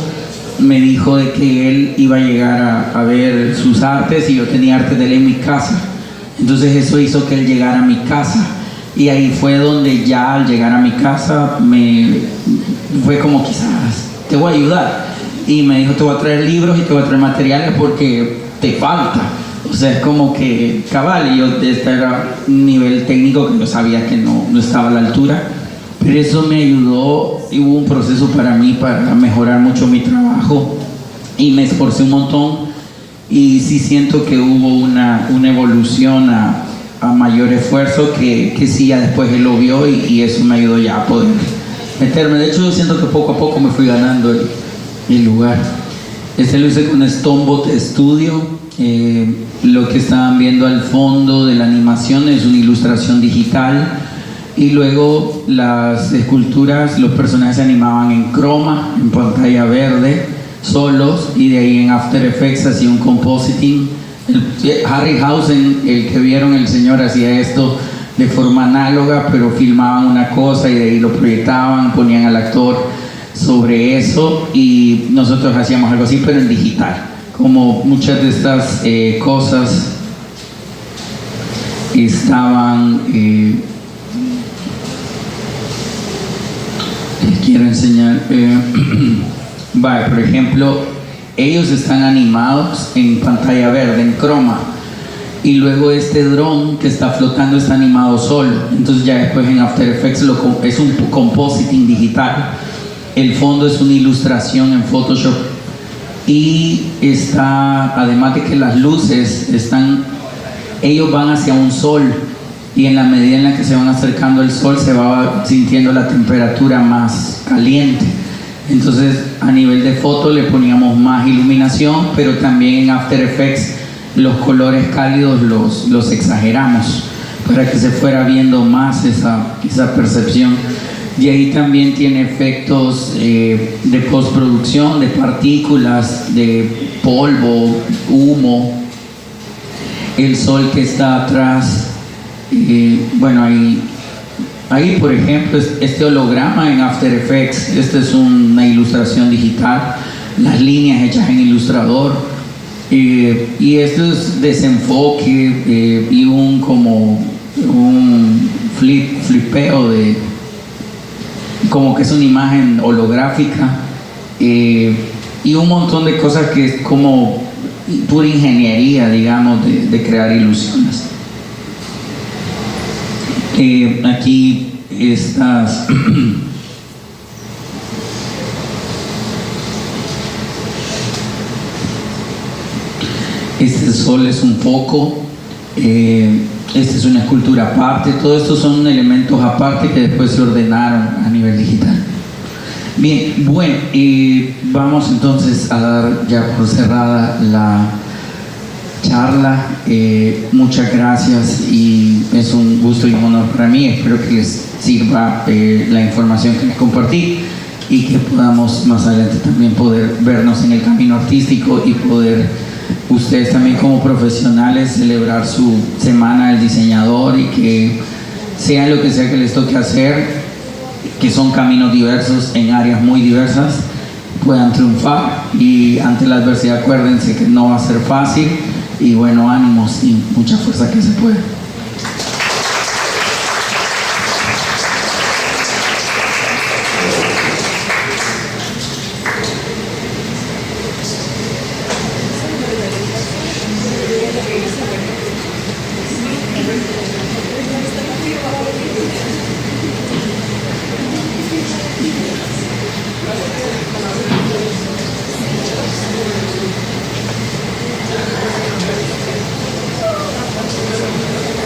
me dijo de que él iba a llegar a ver sus artes y yo tenía artes de él en mi casa. Entonces eso hizo que él llegara a mi casa. Y ahí fue donde ya al llegar a mi casa fue como quizás, te voy a ayudar. Y me dijo, te voy a traer libros y te voy a traer materiales porque te falta. O sea, es como que cabal, y yo este era un nivel técnico que yo sabía que no estaba a la altura. Pero eso me ayudó y hubo un proceso para mí para mejorar mucho mi trabajo y me esforcé un montón y sí siento que hubo una evolución a mayor esfuerzo que sí ya después él lo vio y eso me ayudó ya a poder meterme. De hecho yo siento que poco a poco me fui ganando el lugar. Este lo hice con Stonebot Studio. Lo que estaban viendo al fondo de la animación es una ilustración digital. Y luego las esculturas, los personajes se animaban en croma, en pantalla verde, solos, y de ahí en After Effects hacía un compositing. Harryhausen, el que vieron, el señor hacía esto de forma análoga, pero filmaban una cosa y de ahí lo proyectaban, ponían al actor sobre eso y nosotros hacíamos algo así, pero en digital. Como muchas de estas cosas estaban... quiero enseñar por ejemplo, ellos están animados en pantalla verde, en croma, y luego este dron que está flotando está animado solo. Entonces ya después en After Effects es un compositing digital. El fondo es una ilustración en Photoshop y está, además de que las luces ellos van hacia un sol. Y en la medida en la que se van acercando al sol se va sintiendo la temperatura más caliente. Entonces a nivel de foto le poníamos más iluminación, pero también en After Effects los colores cálidos los exageramos para que se fuera viendo más esa percepción. Y ahí también tiene efectos de postproducción, de partículas, de polvo, humo, el sol que está atrás. Bueno, ahí por ejemplo este holograma en After Effects, esta es una ilustración digital, las líneas hechas en Illustrator, y esto es desenfoque y un flipeo de como que es una imagen holográfica, y un montón de cosas que es como pura ingeniería, digamos, de crear ilusiones. Aquí estas este sol es un foco, esta es una escultura aparte, todo esto son elementos aparte que después se ordenaron a nivel digital. Bien, bueno, vamos entonces a dar ya por cerrada la charla. Muchas gracias y es un gusto y un honor para mí. Espero que les sirva la información que les compartí y que podamos más adelante también poder vernos en el camino artístico y poder ustedes también como profesionales celebrar su semana del diseñador y que sea lo que sea que les toque hacer, que son caminos diversos en áreas muy diversas, puedan triunfar y ante la adversidad acuérdense que no va a ser fácil y bueno, ánimos y mucha fuerza que se puede.